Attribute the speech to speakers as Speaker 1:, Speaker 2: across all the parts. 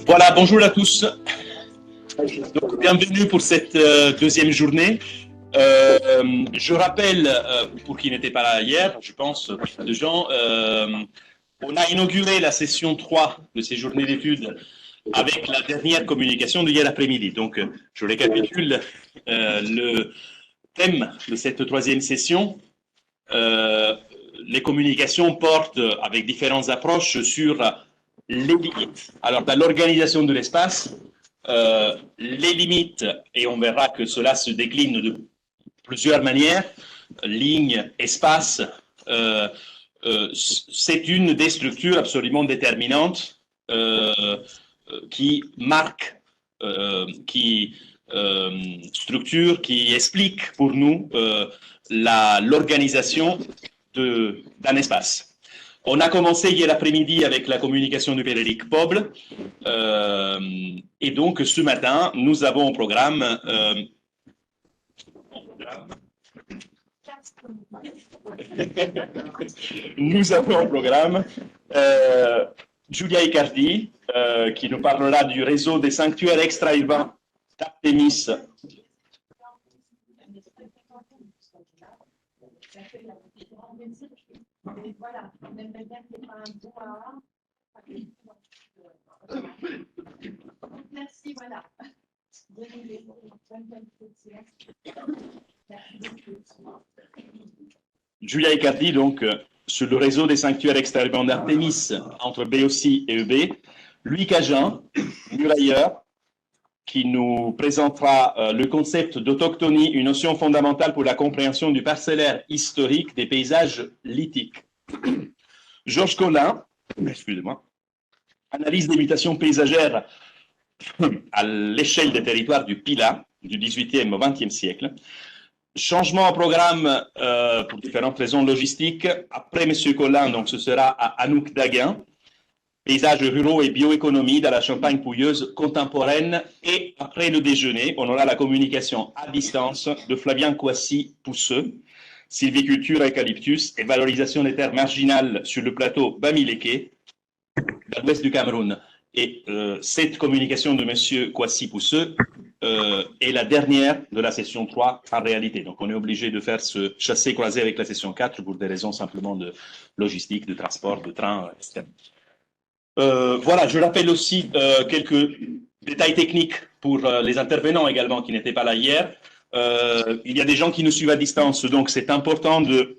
Speaker 1: Voilà, bonjour à tous. Donc, bienvenue pour cette deuxième journée. Je rappelle, pour qui n'était pas là hier, je pense, de gens, on a inauguré la session 3 de ces journées d'études avec la dernière communication d'hier après-midi. Donc, je récapitule le thème de cette troisième session. Les communications portent avec différentes approches sur les limites. Alors, dans l'organisation de l'espace, les limites, et on verra que cela se décline de plusieurs manières, ligne, espace, c'est une des structures absolument déterminantes qui marque, qui structure, qui explique pour nous l'organisation d'un espace. On a commencé hier après-midi avec la communication de Pierre-Éric Poble, et donc ce matin, nous avons au programme Giulia Icardi, qui nous parlera du réseau des sanctuaires extra-urbains d'Artémis.
Speaker 2: Voilà, on aimerait bien qu'il y ait un bois. Merci, voilà.
Speaker 1: Giulia Icardi, donc, sur le réseau des sanctuaires extra-urbains d'Artémis entre BOC et EB. Louis Cajun, murailleur, qui nous présentera le concept d'autochtonie, une notion fondamentale pour la compréhension du parcellaire historique des paysages lithiques. Georges Collin, excusez-moi, analyse des mutations paysagères à l'échelle des territoires du Pilat, du XVIIIe au XXe siècle. Changement au programme pour différentes raisons logistiques. Après M. Collin, donc ce sera à Anouk Daguin, paysages ruraux et bioéconomie dans la Champagne pouilleuse contemporaine. Et après le déjeuner, on aura la communication à distance de Flavien Kouassi-Pousseux, sylviculture eucalyptus et valorisation des terres marginales sur le plateau Bamileke, dans l'ouest du Cameroun. Et cette communication de M. Kouassi-Pousseux est la dernière de la session 3 en réalité. Donc on est obligé de faire ce chassé-croisé avec la session 4 pour des raisons simplement de logistique, de transport, de train, etc. Voilà, je rappelle aussi quelques détails techniques pour les intervenants également qui n'étaient pas là hier. Il y a des gens qui nous suivent à distance, donc c'est important de...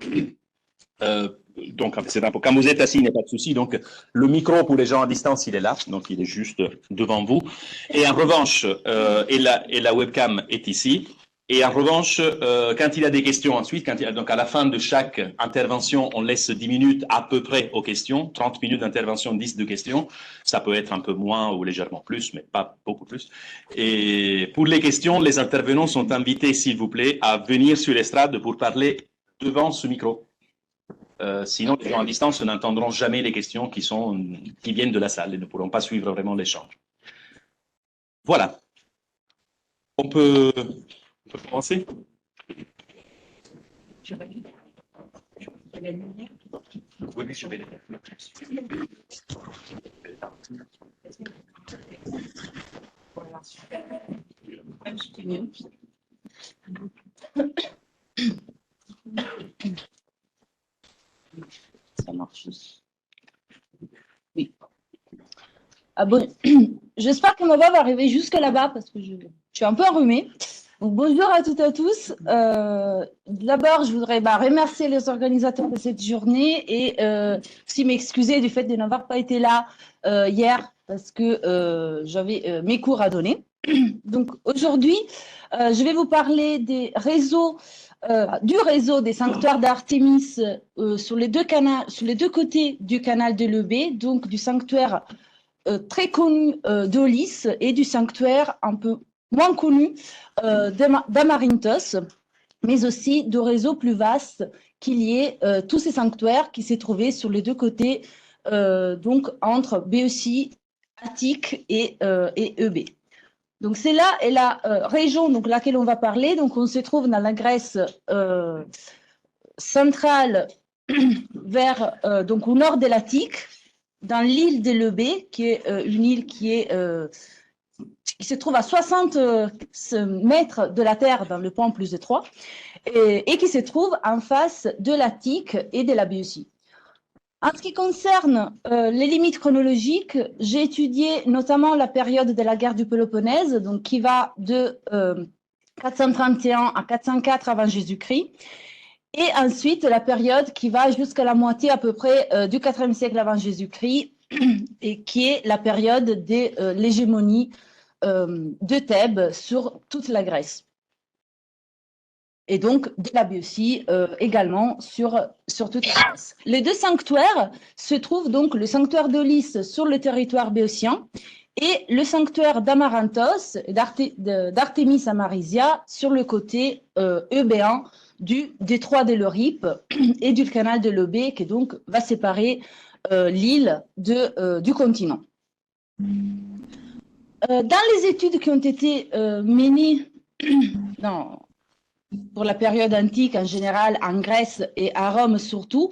Speaker 1: donc, quand vous êtes assis, il n'y a pas de souci. Donc, le micro pour les gens à distance, il est là. Donc, il est juste devant vous. Et en revanche, et la webcam est ici. Et en revanche, quand il y a des questions ensuite, donc à la fin de chaque intervention, on laisse 10 minutes à peu près aux questions. 30 minutes d'intervention, 10 de questions. Ça peut être un peu moins ou légèrement plus, mais pas beaucoup plus. Et pour les questions, les intervenants sont invités, s'il vous plaît, à venir sur l'estrade pour parler devant ce micro. Sinon, les gens à distance n'entendront jamais les questions qui viennent de la salle et ne pourront pas suivre vraiment l'échange. Voilà. On peut commencer. Oui, je vais
Speaker 3: Ça marche. Oui. Ah bon, j'espère que ma voix va arriver jusque là-bas parce que je suis un peu enrhumée. Donc, bonjour à toutes et à tous. D'abord, je voudrais remercier les organisateurs de cette journée et aussi m'excuser du fait de n'avoir pas été là hier parce que j'avais mes cours à donner. Donc, aujourd'hui, je vais vous parler des réseaux. Du réseau des sanctuaires d'Artémis sur les deux côtés du canal de l'EB, donc du sanctuaire très connu d'Aulis et du sanctuaire un peu moins connu d'Amarinthos, mais aussi de réseaux plus vastes qu'il y ait tous ces sanctuaires qui s'est trouvé sur les deux côtés, donc entre BEC, Attique et EB. Donc, c'est là et la région donc, laquelle on va parler. Donc, on se trouve dans la Grèce centrale vers, donc, au nord de l'Attique. dans l'île de Lebé, qui est une île qui se trouve à 60 mètres de la Terre dans le point plus étroit, et qui se trouve en face de l'Attique et de la Béotie. En ce qui concerne les limites chronologiques, j'ai étudié notamment la période de la guerre du Péloponnèse, donc qui va de 431 à 404 avant Jésus-Christ, et ensuite la période qui va jusqu'à la moitié à peu près du IVe siècle avant Jésus-Christ, et qui est la période de l'hégémonie de Thèbes sur toute la Grèce. Et donc de la Béotie également sur toute la Grèce. Les deux sanctuaires se trouvent donc le sanctuaire de Lys sur le territoire béotien et le sanctuaire d'Amaranthos, d'Artémis Amarisia, sur le côté eubéen du détroit de l'Euripe et du canal de l'Eubée, qui donc va séparer l'île du continent. Dans les études qui ont été menées pour la période antique en général, en Grèce et à Rome surtout,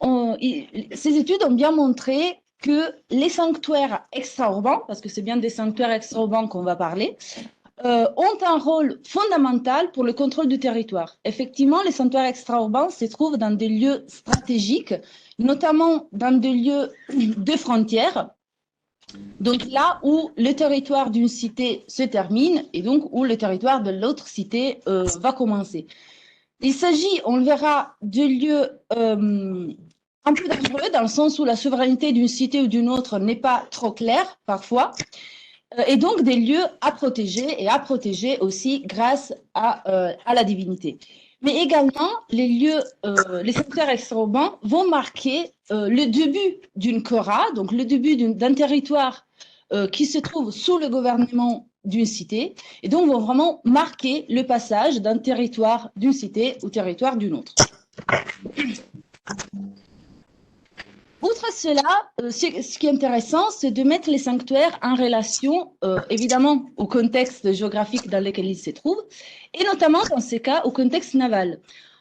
Speaker 3: ces études ont bien montré que les sanctuaires extra-urbains, parce que c'est bien des sanctuaires extra-urbains qu'on va parler, ont un rôle fondamental pour le contrôle du territoire. Effectivement, les sanctuaires extra-urbains se trouvent dans des lieux stratégiques, notamment dans des lieux de frontières, donc là où le territoire d'une cité se termine et donc où le territoire de l'autre cité va commencer. Il s'agit, on le verra, de lieux un peu dangereux dans le sens où la souveraineté d'une cité ou d'une autre n'est pas trop claire parfois, et donc des lieux à protéger aussi grâce à la divinité. Mais également, les sanctuaires extra-urbains vont marquer le début d'une chora, donc le début d'un territoire qui se trouve sous le gouvernement d'une cité, et donc vont vraiment marquer le passage d'un territoire d'une cité au territoire d'une autre. Outre cela, ce qui est intéressant, c'est de mettre les sanctuaires en relation, évidemment, au contexte géographique dans lequel ils se trouvent, et notamment, dans ces cas, au contexte naval.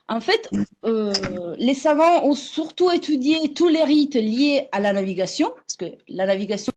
Speaker 3: En fait, les savants ont surtout étudié tous les rites liés à la navigation, parce que la navigation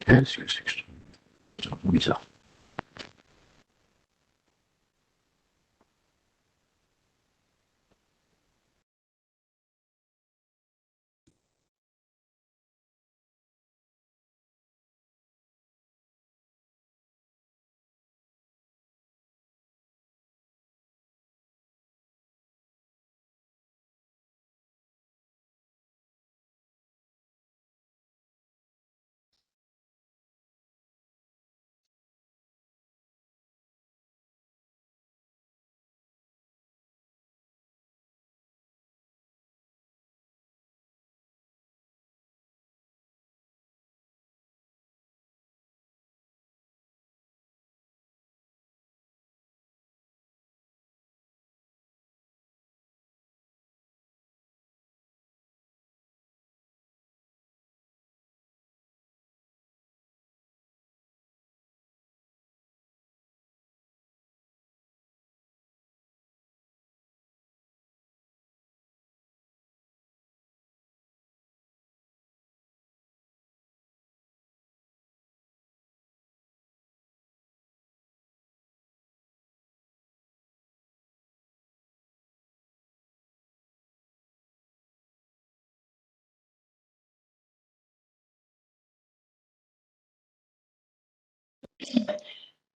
Speaker 4: Qu'est-ce que c'est que ça? C'est un peu bizarre.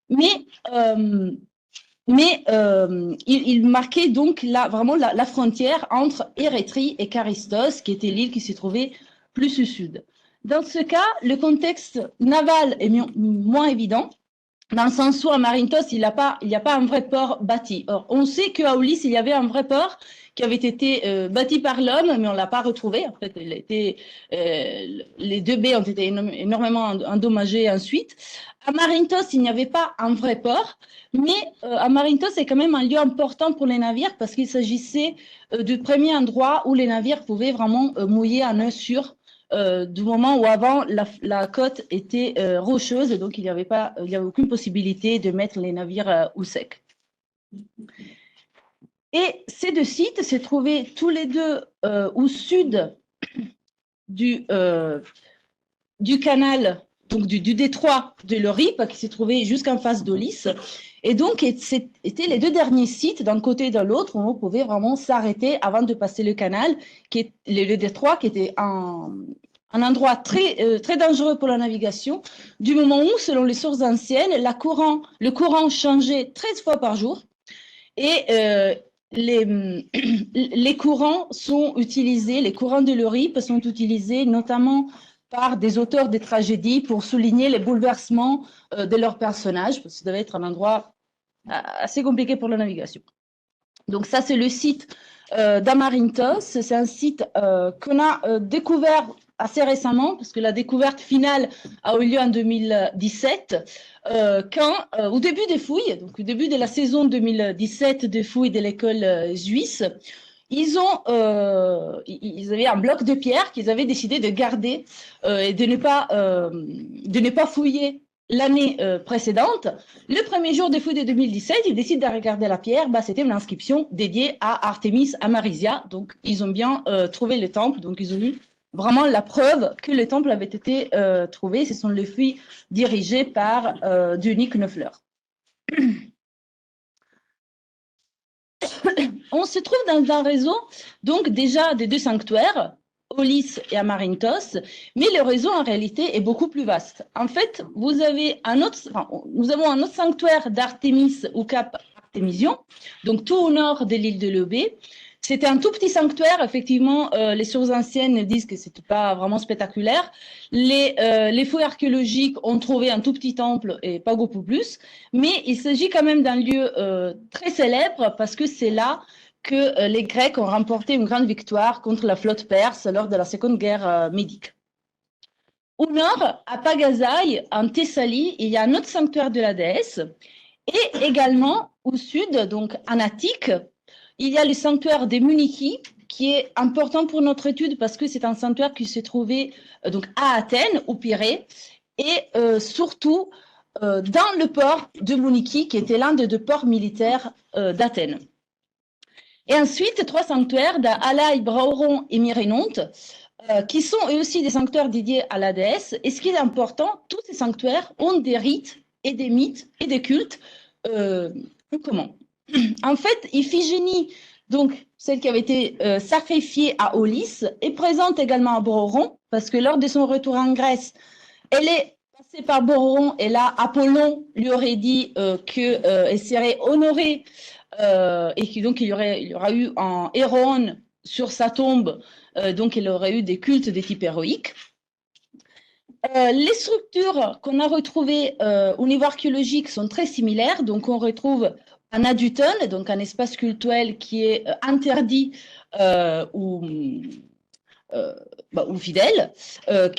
Speaker 3: Mais, il marquait donc vraiment la frontière entre Érythrée et Charistos, qui était l'île qui se trouvait plus au sud. Dans ce cas, le contexte naval est moins évident, dans le sens où à Marinthos, il n'y a pas un vrai port bâti. Or, on sait qu'à Aulis, il y avait un vrai port qui avait été bâti par l'homme, mais on ne l'a pas retrouvé. En fait, les deux baies ont été énormément endommagées ensuite. À Marinthos, il n'y avait pas un vrai port, mais à Marinthos, c'est quand même un lieu important pour les navires parce qu'il s'agissait du premier endroit où les navires pouvaient vraiment mouiller à nœud sûr. Du moment où avant la côte était rocheuse et donc il n'y avait aucune possibilité de mettre les navires au sec. Et ces deux sites se trouvaient tous les deux au sud du canal, donc du détroit de l'Euripe, qui se trouvait jusqu'en face d'Aulis. Et donc, c'était les deux derniers sites, d'un côté et de l'autre, où on pouvait vraiment s'arrêter avant de passer le canal, qui est le détroit, qui était un endroit très, très dangereux pour la navigation, du moment où, selon les sources anciennes, le courant changeait 13 fois par jour et les courants sont utilisés, les courants de l'Euripe sont utilisés notamment par des auteurs de tragédies pour souligner les bouleversements de leurs personnages, parce que ça devait être un endroit assez compliqué pour la navigation. Donc ça, c'est le site d'Amarinthos. C'est un site qu'on a découvert assez récemment, parce que la découverte finale a eu lieu en 2017, au début des fouilles, donc au début de la saison 2017 des fouilles de l'école suisse, ils avaient un bloc de pierre qu'ils avaient décidé de garder et de ne pas fouiller l'année précédente. Le premier jour des fouilles de 2017, ils décident de regarder la pierre. C'était une inscription dédiée à Artémis Amarisia. Donc, ils ont bien trouvé le temple. Donc, ils ont eu vraiment la preuve que le temple avait été trouvé. Ce sont les fouilles dirigées par Dionik Neufleur. On se trouve dans un réseau, donc déjà des deux sanctuaires, Aulis et Amarinthos, mais le réseau en réalité est beaucoup plus vaste. En fait, nous avons un autre sanctuaire d'Artémis au cap Artémision, donc tout au nord de l'île de Lobé. C'était un tout petit sanctuaire, effectivement, les sources anciennes disent que c'était pas vraiment spectaculaire. Les fouilles archéologiques ont trouvé un tout petit temple et pas beaucoup plus, mais il s'agit quand même d'un lieu très célèbre parce que c'est là que les Grecs ont remporté une grande victoire contre la flotte perse lors de la Seconde Guerre médique. Au nord, à Pagasaï, en Thessalie, il y a un autre sanctuaire de la déesse. Et également au sud, donc en Attique, il y a le sanctuaire des Muniki, qui est important pour notre étude parce que c'est un sanctuaire qui se trouvait donc à Athènes, au Pirée, et surtout dans le port de Muniki, qui était l'un des deux ports militaires d'Athènes. Et ensuite, trois sanctuaires d'Alaï, Brauron et Myrénonte, qui sont eux aussi des sanctuaires dédiés à la déesse. Et ce qui est important, tous ces sanctuaires ont des rites et des mythes et des cultes communs. En fait, Iphigénie, donc celle qui avait été sacrifiée à Aulis, est présente également à Bororon, parce que lors de son retour en Grèce, elle est passée par Bororon, et là, Apollon lui aurait dit qu'elle serait honorée, et donc il y aura eu un héron sur sa tombe, donc il aurait eu des cultes de type héroïque. Les structures qu'on a retrouvées au niveau archéologique sont très similaires. Donc, on retrouve un aduton, donc un espace cultuel qui est interdit ou fidèle,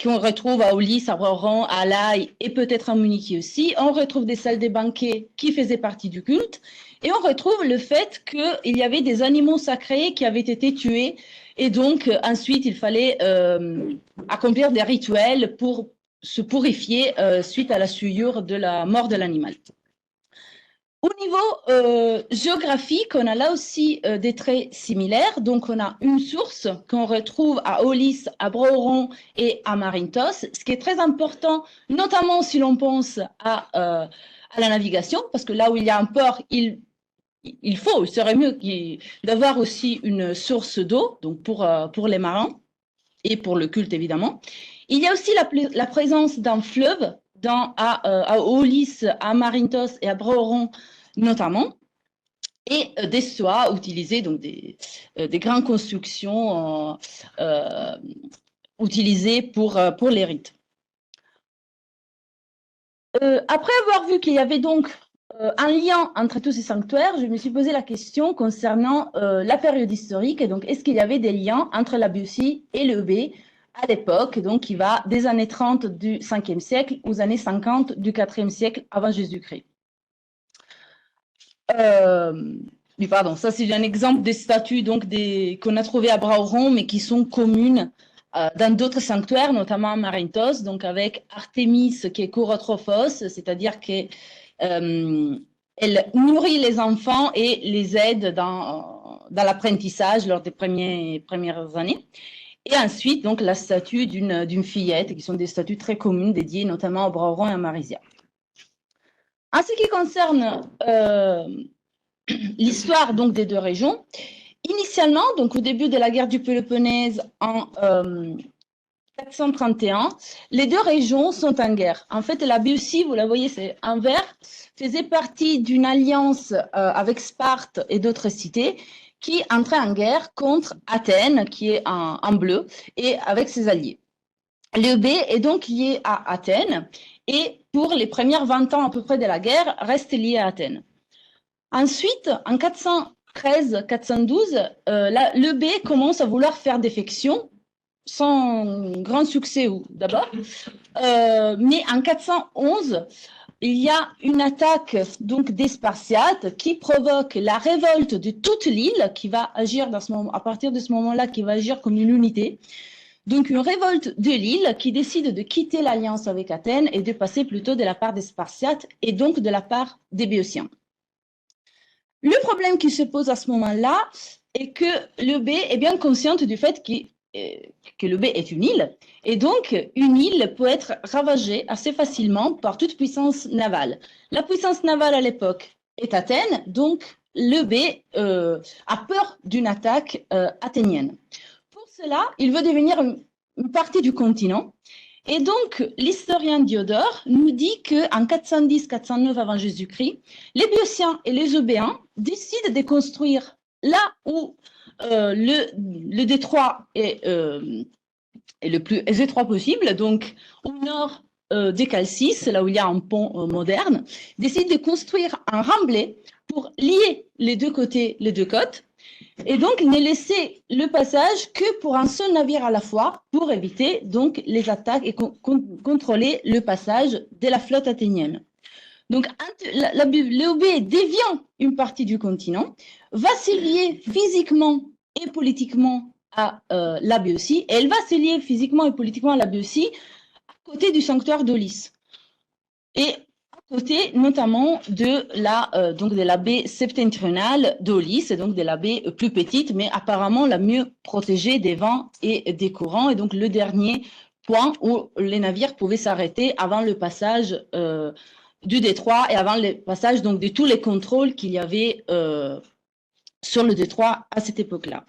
Speaker 3: qu'on retrouve à Aulis, à Bororon, à Laï et peut-être à Munich aussi. On retrouve des salles des banquets qui faisaient partie du culte. Et on retrouve le fait qu'il y avait des animaux sacrés qui avaient été tués. Et donc, ensuite, il fallait accomplir des rituels pour se purifier suite à la souillure de la mort de l'animal. Au niveau géographique, on a là aussi des traits similaires. Donc, on a une source qu'on retrouve à Aulis, à Brouweron et à Marinthos, ce qui est très important, notamment si l'on pense à la navigation, parce que là où il y a un port, il serait mieux d'avoir aussi une source d'eau, donc pour les marins et pour le culte évidemment. Il y a aussi la présence d'un fleuve à Aulis, à Marinthos et à Brouweron notamment, et des soies utilisées, donc des grandes constructions utilisées pour les rites. Après avoir vu qu'il y avait donc un lien entre tous ces sanctuaires, je me suis posé la question concernant la période historique. Et donc, est-ce qu'il y avait des liens entre la Béotie et le EB à l'époque, donc qui va des années 30 du 5e siècle aux années 50 du 4e siècle avant Jésus-Christ. Pardon, ça c'est un exemple des statues qu'on a trouvées à Brouweron, mais qui sont communes dans d'autres sanctuaires, notamment à Marinthos, donc avec Artémis qui est Chorotrophos, c'est-à-dire qu'elle nourrit les enfants et les aide dans l'apprentissage lors des premières années. Et ensuite, donc, la statue d'une fillette, qui sont des statues très communes dédiées notamment à Brouweron et à Marizia. En ce qui concerne l'histoire donc des deux régions, initialement, donc au début de la guerre du Péloponnèse en 431, les deux régions sont en guerre. En fait, la Béotie, vous la voyez, c'est en vert, faisait partie d'une alliance avec Sparte et d'autres cités qui entrait en guerre contre Athènes, qui est en bleu, et avec ses alliés. L'EB est donc lié à Athènes, et pour les premières 20 ans à peu près de la guerre, reste lié à Athènes. Ensuite, en 413-412, l'EB commence à vouloir faire défection, sans grand succès d'abord, mais en 411, il y a une attaque donc des Spartiates qui provoque la révolte de toute l'île, qui va agir à partir de ce moment-là, qui va agir comme une unité. Donc une révolte de l'île qui décide de quitter l'alliance avec Athènes et de passer plutôt de la part des Spartiates et donc de la part des Béotiens. Le problème qui se pose à ce moment-là est que l'EB est bien consciente du fait que l'EB est une île, et donc une île peut être ravagée assez facilement par toute puissance navale. La puissance navale à l'époque est Athènes, donc l'EB a peur d'une attaque athénienne. Pour cela, il veut devenir une partie du continent, et donc l'historien Diodore nous dit qu'en 410-409 avant Jésus-Christ, les Béotiens et les Eubéens décident de construire là où le détroit est le plus étroit possible, donc au nord des Chalcis, là où il y a un pont moderne, décide de construire un remblai pour lier les deux côtés, les deux côtes, et donc ne laisser le passage que pour un seul navire à la fois, pour éviter donc les attaques et contrôler le passage de la flotte athénienne. Donc, l'EB déviant une partie du continent, va se lier physiquement et politiquement à la Béotie, et elle va se lier physiquement et politiquement à la Béotie à côté du sanctuaire d'Aulis. Et à côté notamment donc de la baie septentrionale d'Aulis, donc de la baie plus petite, mais apparemment la mieux protégée des vents et des courants, et donc le dernier point où les navires pouvaient s'arrêter avant le passage du détroit et avant le passage donc de tous les contrôles qu'il y avait sur le détroit à cette époque-là.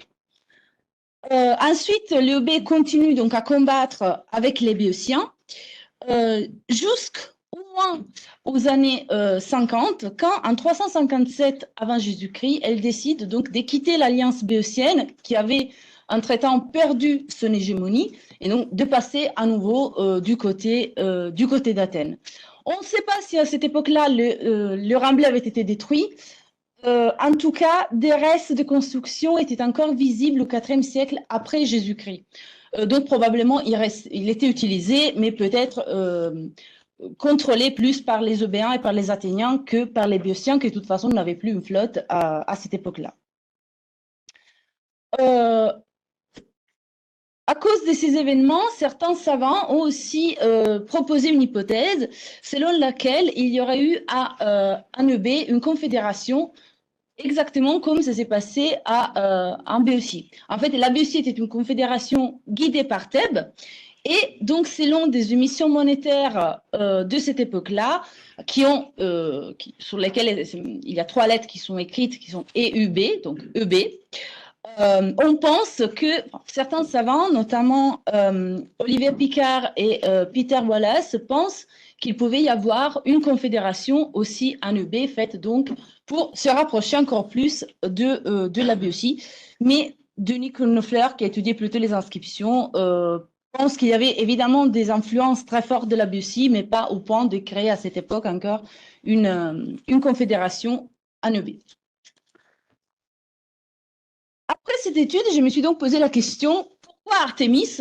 Speaker 3: Ensuite, l'EB continue donc à combattre avec les Béotiens jusqu'au moins aux années 50, quand en 357 avant Jésus-Christ, elle décide donc de quitter l'alliance béotienne qui avait entre-temps perdu son hégémonie et donc de passer à nouveau du côté d'Athènes. On ne sait pas si à cette époque-là le Remblai avait été détruit. En tout cas, des restes de construction étaient encore visibles au IVe siècle après Jésus-Christ. Donc probablement il était utilisé, mais peut-être contrôlé plus par les Eubéens et par les Athéniens que par les Béotiens, qui de toute façon n'avaient plus une flotte à cette époque-là. À cause de ces événements, certains savants ont aussi proposé une hypothèse selon laquelle il y aurait eu en Eubée une confédération exactement comme ça s'est passé en Béotie. En fait, la Béotie était une confédération guidée par Thèbes. Et donc, selon des émissions monétaires de cette époque-là, sur lesquelles il y a 3 lettres qui sont écrites, qui sont EUB, donc EB, on pense que certains savants, notamment Olivier Picard et Peter Wallace, pensent qu'il pouvait y avoir une confédération aussi en EB faite donc pour se rapprocher encore plus de la Béotie. Mais Denis Knopfler, qui a étudié plutôt les inscriptions, pense qu'il y avait évidemment des influences très fortes de la Béotie, mais pas au point de créer à cette époque encore une confédération en EB. Après cette étude, je me suis donc posé la question, pourquoi Artémis?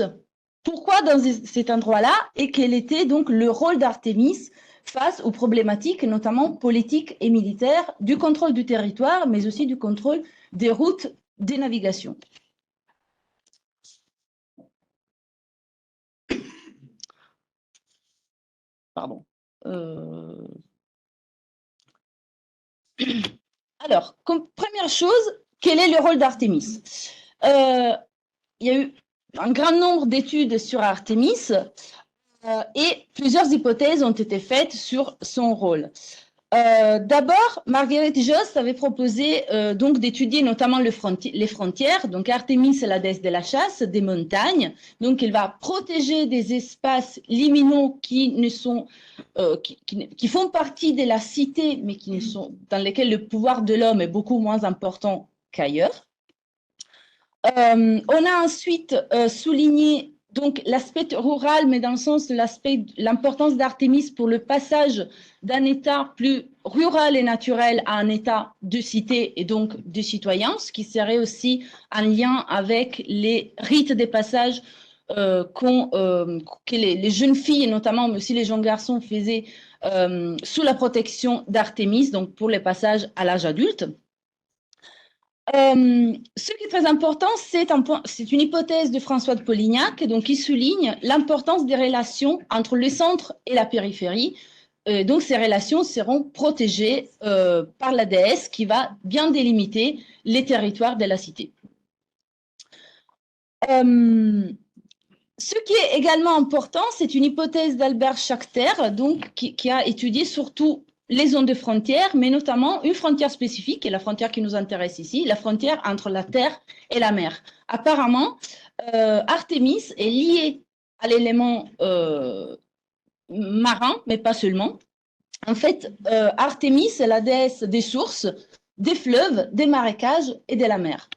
Speaker 3: Pourquoi dans cet endroit-là? Et quel était donc le rôle d'Artémis face aux problématiques, notamment politiques et militaires, du contrôle du territoire, mais aussi du contrôle des routes des navigations? Pardon. Alors, comme première chose, quel est le rôle d'Artémis? Il y a eu un grand nombre d'études sur Artémis et plusieurs hypothèses ont été faites sur son rôle. D'abord, Margaret Jost avait proposé donc d'étudier notamment les frontières. Donc, Artémis est la déesse de la chasse, des montagnes. Donc, elle va protéger des espaces liminaux qui font partie de la cité, mais dans lesquels le pouvoir de l'homme est beaucoup moins important qu'ailleurs. On a ensuite souligné donc l'aspect rural, mais dans le sens de l'importance d'Artémis pour le passage d'un état plus rural et naturel à un état de cité et donc de citoyen, ce qui serait aussi en lien avec les rites des passages que les jeunes filles, notamment, mais aussi les jeunes garçons, faisaient sous la protection d'Artémis, donc pour les passages à l'âge adulte. Ce qui est très important, c'est une hypothèse de François de Polignac, donc qui souligne l'importance des relations entre le centre et la périphérie. Donc ces relations seront protégées par la déesse qui va bien délimiter les territoires de la cité. Ce qui est également important, c'est une hypothèse d'Albert Schachter, donc qui a étudié surtout les zones de frontières, mais notamment une frontière spécifique, et la frontière qui nous intéresse ici, la frontière entre la terre et la mer. Apparemment, Artémis est liée à l'élément marin, mais pas seulement. En fait, Artémis est la déesse des sources, des fleuves, des marécages et de la mer.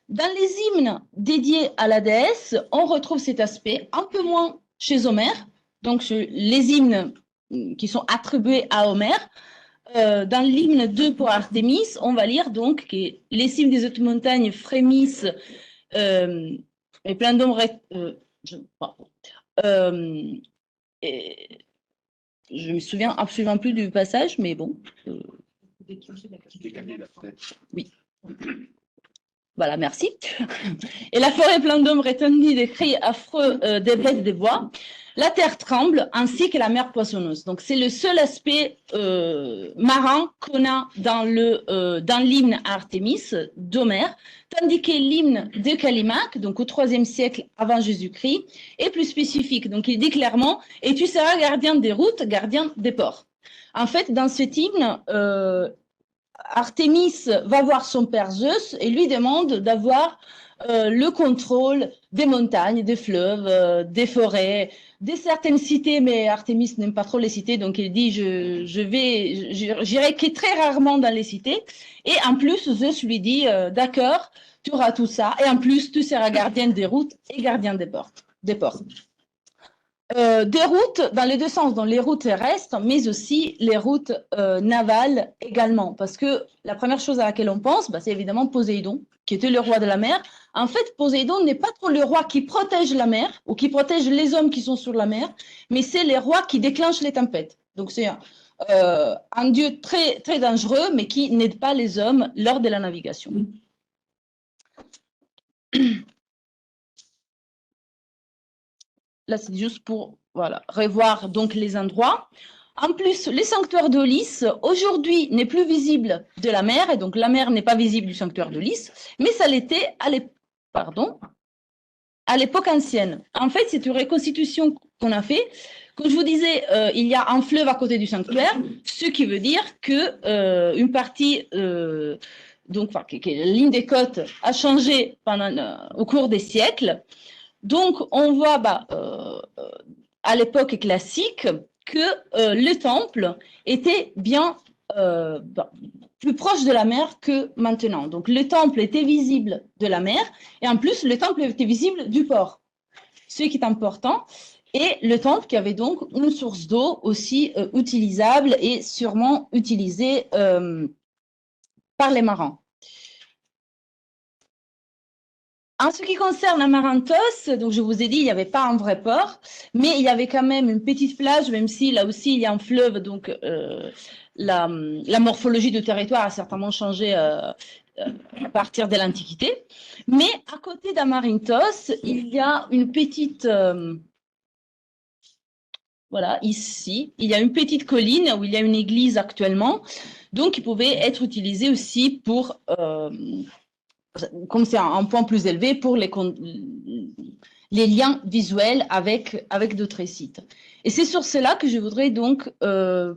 Speaker 3: Dans les hymnes dédiés à la déesse, on retrouve cet aspect un peu moins chez Homère, donc les hymnes qui sont attribués à Homère. Dans l'hymne 2 pour Artémis, on va lire donc que les cimes des hautes montagnes frémissent et plein d'ombre. Je me souviens absolument plus du passage, mais bon. Oui. Voilà, merci. Et la forêt pleine d'ombre étendue des cris affreux des bêtes des bois. La terre tremble, ainsi que la mer poissonneuse. Donc, c'est le seul aspect marin qu'on a dans l'hymne à Artémis d'Homère, tandis que l'hymne de Callimaque, donc au IIIe siècle avant Jésus-Christ, est plus spécifique. Donc, il dit clairement « Et tu seras gardien des routes, gardien des ports ». En fait, dans cet hymne, Artémis va voir son père Zeus et lui demande d'avoir le contrôle des montagnes, des fleuves, des forêts, de certaines cités, mais Artémis n'aime pas trop les cités, donc il dit j'irai que très rarement dans les cités. Et en plus, Zeus lui dit d'accord, tu auras tout ça, et en plus, tu seras gardien des routes et gardien des ports. Des routes dans les deux sens, dans les routes terrestres, mais aussi les routes navales également. Parce que la première chose à laquelle on pense, c'est évidemment Poséidon, qui était le roi de la mer. En fait, Poséidon n'est pas trop le roi qui protège la mer ou qui protège les hommes qui sont sur la mer, mais c'est les rois qui déclenchent les tempêtes. Donc c'est un dieu très, très dangereux, mais qui n'aide pas les hommes lors de la navigation. Là, c'est juste pour revoir donc les endroits. En plus, le sanctuaire de Lys, aujourd'hui, n'est plus visible de la mer, et donc la mer n'est pas visible du sanctuaire de Lys, mais ça l'était à l'époque ancienne. En fait, c'est une reconstitution qu'on a fait. Comme je vous disais, il y a un fleuve à côté du sanctuaire, ce qui veut dire que une partie, que la ligne des côtes a changé au cours des siècles. Donc, on voit à l'époque classique que le temple était bien plus proche de la mer que maintenant. Donc, le temple était visible de la mer et en plus, le temple était visible du port, ce qui est important. Et le temple qui avait donc une source d'eau aussi utilisable et sûrement utilisée par les marins. En ce qui concerne Amaranthos, donc je vous ai dit, il n'y avait pas un vrai port, mais il y avait quand même une petite plage, même si là aussi il y a un fleuve, donc la morphologie du territoire a certainement changé à partir de l'Antiquité. Mais à côté d'Amaranthos, il y a une petite... voilà, ici, il y a une petite colline où il y a une église actuellement, donc qui pouvait être utilisée aussi pour... comme c'est un point plus élevé pour les liens visuels avec d'autres sites. Et c'est sur cela que je voudrais donc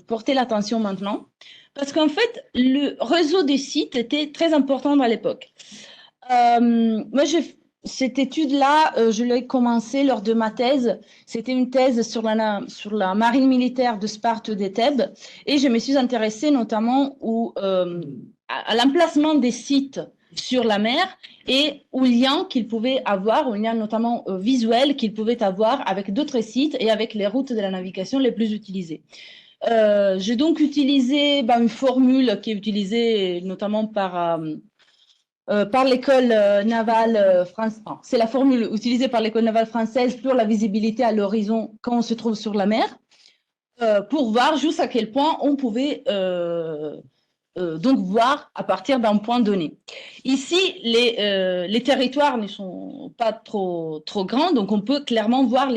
Speaker 3: porter l'attention maintenant, parce qu'en fait, le réseau des sites était très important à l'époque. Moi, cette étude-là, je l'ai commencée lors de ma thèse. C'était une thèse sur la marine militaire de Sparte des Thèbes, et je me suis intéressée notamment à l'emplacement des sites sur la mer et aux liens qu'ils pouvaient avoir, aux liens notamment visuels qu'ils pouvaient avoir avec d'autres sites et avec les routes de la navigation les plus utilisées. J'ai donc utilisé une formule qui est utilisée notamment par l'école navale française. C'est la formule utilisée par l'école navale française pour la visibilité à l'horizon quand on se trouve sur la mer, pour voir juste à quel point on pouvait donc voir à partir d'un point donné. Ici, les territoires ne sont pas trop grands, donc on peut clairement voir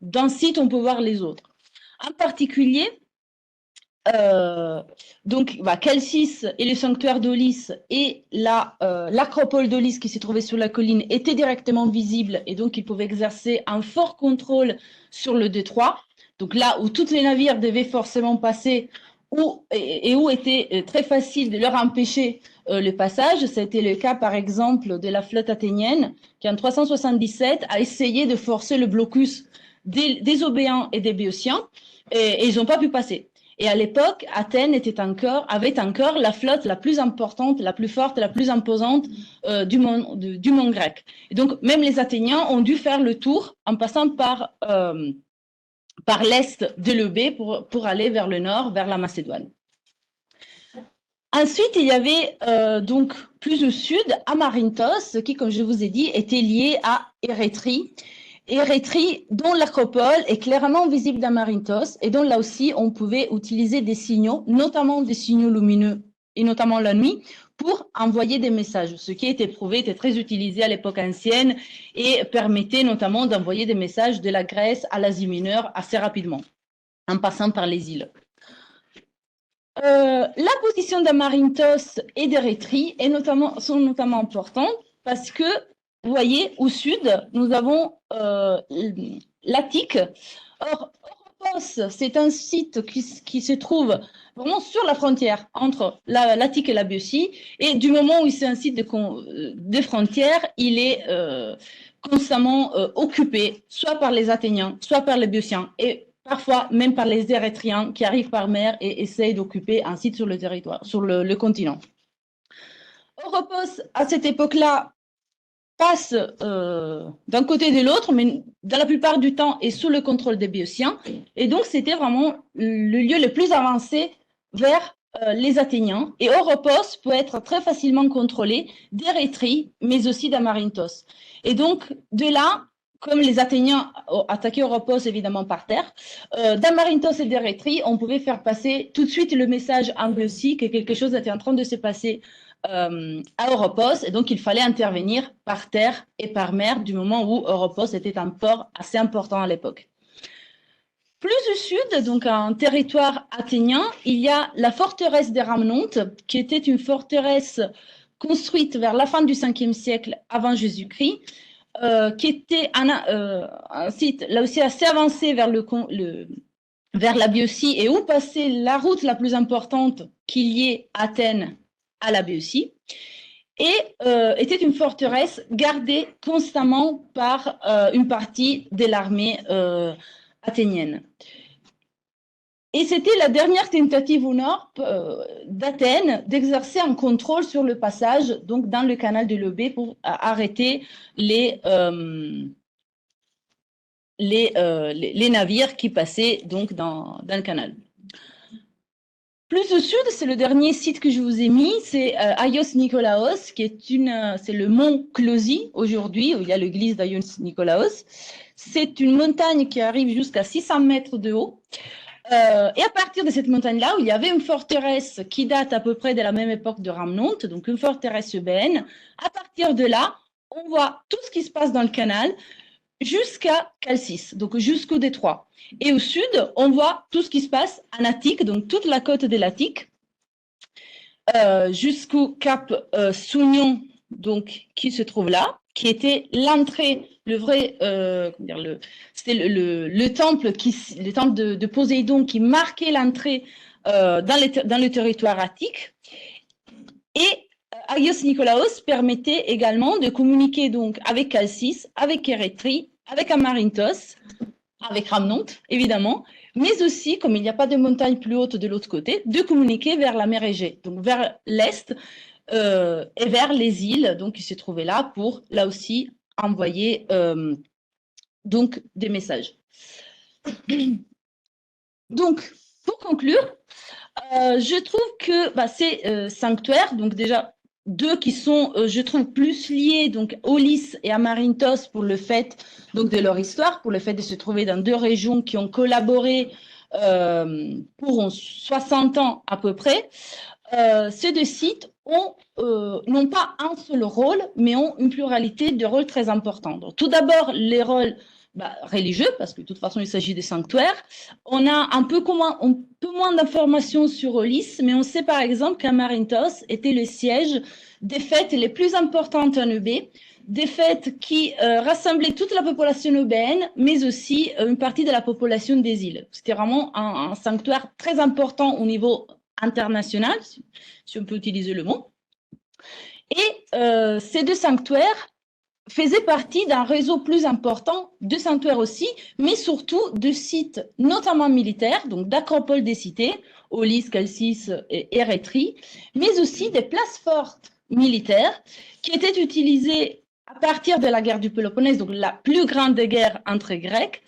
Speaker 3: d'un site, on peut voir les autres. En particulier, Chalcis et le sanctuaire d'Aulis et l'acropole d'Aulis qui s'est trouvée sur la colline étaient directement visibles et donc ils pouvaient exercer un fort contrôle sur le détroit. Donc là où tous les navires devaient forcément passer où était très facile de leur empêcher le passage. Ça a été le cas, par exemple, de la flotte athénienne qui, en 377, a essayé de forcer le blocus des Eubéens et des Béotiens et ils n'ont pas pu passer. Et à l'époque, Athènes avait encore la flotte la plus importante, la plus forte, la plus imposante du monde grec. Et donc, même les Athéniens ont dû faire le tour en passant par l'est de l'Eubée pour aller vers le nord, vers la Macédoine. Ensuite, il y avait donc plus au sud, Amarinthos, qui, comme je vous ai dit, était lié à Érétrie. Érétrie, dont l'acropole est clairement visible d'Amarinthos et dont là aussi on pouvait utiliser des signaux, notamment des signaux lumineux et notamment la nuit, pour envoyer des messages. Ce qui était prouvé, était très utilisé à l'époque ancienne et permettait notamment d'envoyer des messages de la Grèce à l'Asie mineure assez rapidement, en passant par les îles. La position d'Amarinthos et d'Érythrée sont notamment importantes parce que, vous voyez, au sud, nous avons l'Attique. Or, Oropos, c'est un site qui se trouve vraiment sur la frontière entre l'Attique et la Béotie. Et du moment où c'est un site de frontière, il est constamment occupé, soit par les Athéniens, soit par les Béotiens. Et parfois même par les Érythréens qui arrivent par mer et essayent d'occuper un site sur le territoire, sur le continent. Oropos, à cette époque-là, passe d'un côté et de l'autre, mais dans la plupart du temps est sous le contrôle des Béotiens. Et donc, c'était vraiment le lieu le plus avancé vers les Athéniens. Et Oropos peut être très facilement contrôlé d'Érythrée, mais aussi d'Amarinthos. Et donc, de là, comme les Athéniens attaquaient Oropos évidemment par terre, d'Amarinthos et d'Érythrée, on pouvait faire passer tout de suite le message en Béotie que quelque chose était en train de se passer à Oropos, et donc il fallait intervenir par terre et par mer du moment où Oropos était un port assez important à l'époque. Plus au sud, donc en territoire athénien, il y a la forteresse des Rhamnontes, qui était une forteresse construite vers la fin du 5e siècle avant Jésus-Christ, qui était un site là aussi assez avancé vers la Béotie et où passait la route la plus importante qui liait Athènes à la Béotie, et était une forteresse gardée constamment par une partie de l'armée athénienne. Et c'était la dernière tentative au nord d'Athènes d'exercer un contrôle sur le passage donc dans le canal de l'Eubée pour arrêter les navires qui passaient donc dans le canal. Plus au sud, c'est le dernier site que je vous ai mis, c'est Aios Nikolaos, qui est c'est le mont Closie aujourd'hui, où il y a l'église d'Aios Nikolaos. C'est une montagne qui arrive jusqu'à 600 mètres de haut. Et à partir de cette montagne-là, où il y avait une forteresse qui date à peu près de la même époque de Rhamnonte, donc une forteresse eubéenne, à partir de là, on voit tout ce qui se passe dans le canal jusqu'à Chalcis, donc jusqu'au détroit. Et au sud, on voit tout ce qui se passe en Attique, donc toute la côte de l'Attique, jusqu'au cap Sounion, donc qui se trouve là, qui était l'entrée, le vrai, c'était le temple de Poséidon qui marquait l'entrée dans le territoire attique. Et Aios Nikolaos permettait également de communiquer donc avec Chalcis, avec Érythrée, avec Amarinthos, avec Rhamnonte, évidemment, mais aussi, comme il n'y a pas de montagne plus haute de l'autre côté, de communiquer vers la mer Égée, donc vers l'est et vers les îles donc, qui se trouvaient là pour, là aussi, envoyer donc, des messages. Donc, pour conclure, je trouve que ces sanctuaires, donc déjà, deux qui sont, je trouve, plus liés donc Aulis et Amarinthos pour le fait donc de leur histoire, pour le fait de se trouver dans deux régions qui ont collaboré pour 60 ans à peu près. Ces deux sites n'ont pas un seul rôle, mais ont une pluralité de rôles très importants. Donc, tout d'abord, les rôles religieux, parce que de toute façon, il s'agit des sanctuaires. On a un peu moins d'informations sur Aulis, mais on sait par exemple qu'Amarinthos était le siège des fêtes les plus importantes en Eubée, des fêtes qui rassemblaient toute la population eubéenne, mais aussi une partie de la population des îles. C'était vraiment un sanctuaire très important au niveau international, si on peut utiliser le mot. Et ces deux sanctuaires faisait partie d'un réseau plus important de sanctuaires aussi, mais surtout de sites notamment militaires, donc d'acropoles des cités, Aulis, Chalcis et Érythrée, mais aussi des places fortes militaires qui étaient utilisées à partir de la guerre du Péloponnèse, donc la plus grande des guerres entre Grecs.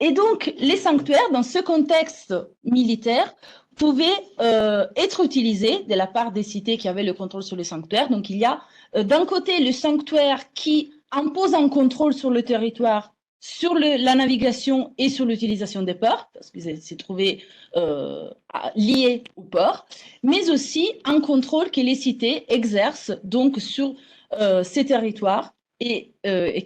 Speaker 3: Et donc, les sanctuaires, dans ce contexte militaire, pouvaient être utilisés de la part des cités qui avaient le contrôle sur les sanctuaires. Donc, il y a d'un côté le sanctuaire qui impose un contrôle sur le territoire sur la navigation et sur l'utilisation des ports, parce qu'ils s'est trouvé liés au port, mais aussi un contrôle que les cités exercent donc sur ces territoires et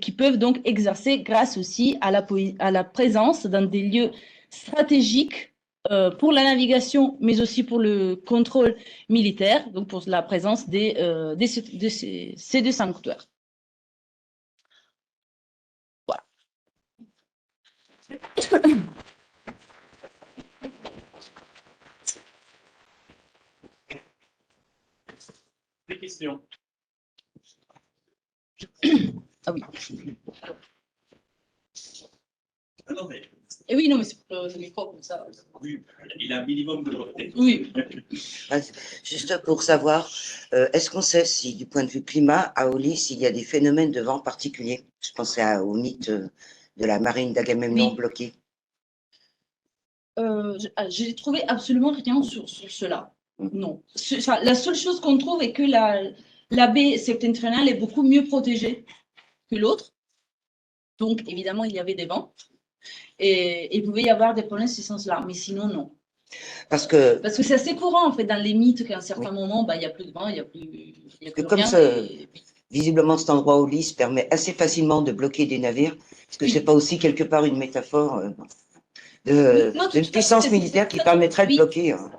Speaker 3: qui peuvent donc exercer grâce aussi à la présence dans des lieux stratégiques pour la navigation, mais aussi pour le contrôle militaire, donc pour la présence de ces deux sanctuaires. Voilà.
Speaker 1: Des questions?
Speaker 3: Ah oui.
Speaker 1: Ah non, mais
Speaker 3: Et oui, non, mais c'est pour le micro comme ça.
Speaker 1: oui, il a un minimum de portée.
Speaker 3: Oui.
Speaker 5: Juste pour savoir, est-ce qu'on sait si, du point de vue climat, à Aulis, s'il y a des phénomènes de vent particuliers? Je pensais au mythe de la marine d'Agamemnon
Speaker 3: Oui.
Speaker 5: bloquée.
Speaker 3: J'ai trouvé absolument rien sur cela. Non. La seule chose qu'on trouve est que la baie septentrionale est beaucoup mieux protégée que l'autre. Donc, évidemment, il y avait des vents. Et il pouvait y avoir des problèmes sur ce sens-là. Mais sinon, non.
Speaker 5: Parce que
Speaker 3: c'est assez courant, en fait, dans les mythes qu'à un certain moment, il n'y a plus de vent, il n'y a plus
Speaker 5: comme
Speaker 3: rien.
Speaker 5: visiblement, cet endroit Aulis permet assez facilement de bloquer des navires. Est-ce que c'est pas aussi quelque part une métaphore d'une puissance militaire qui permettrait de bloquer en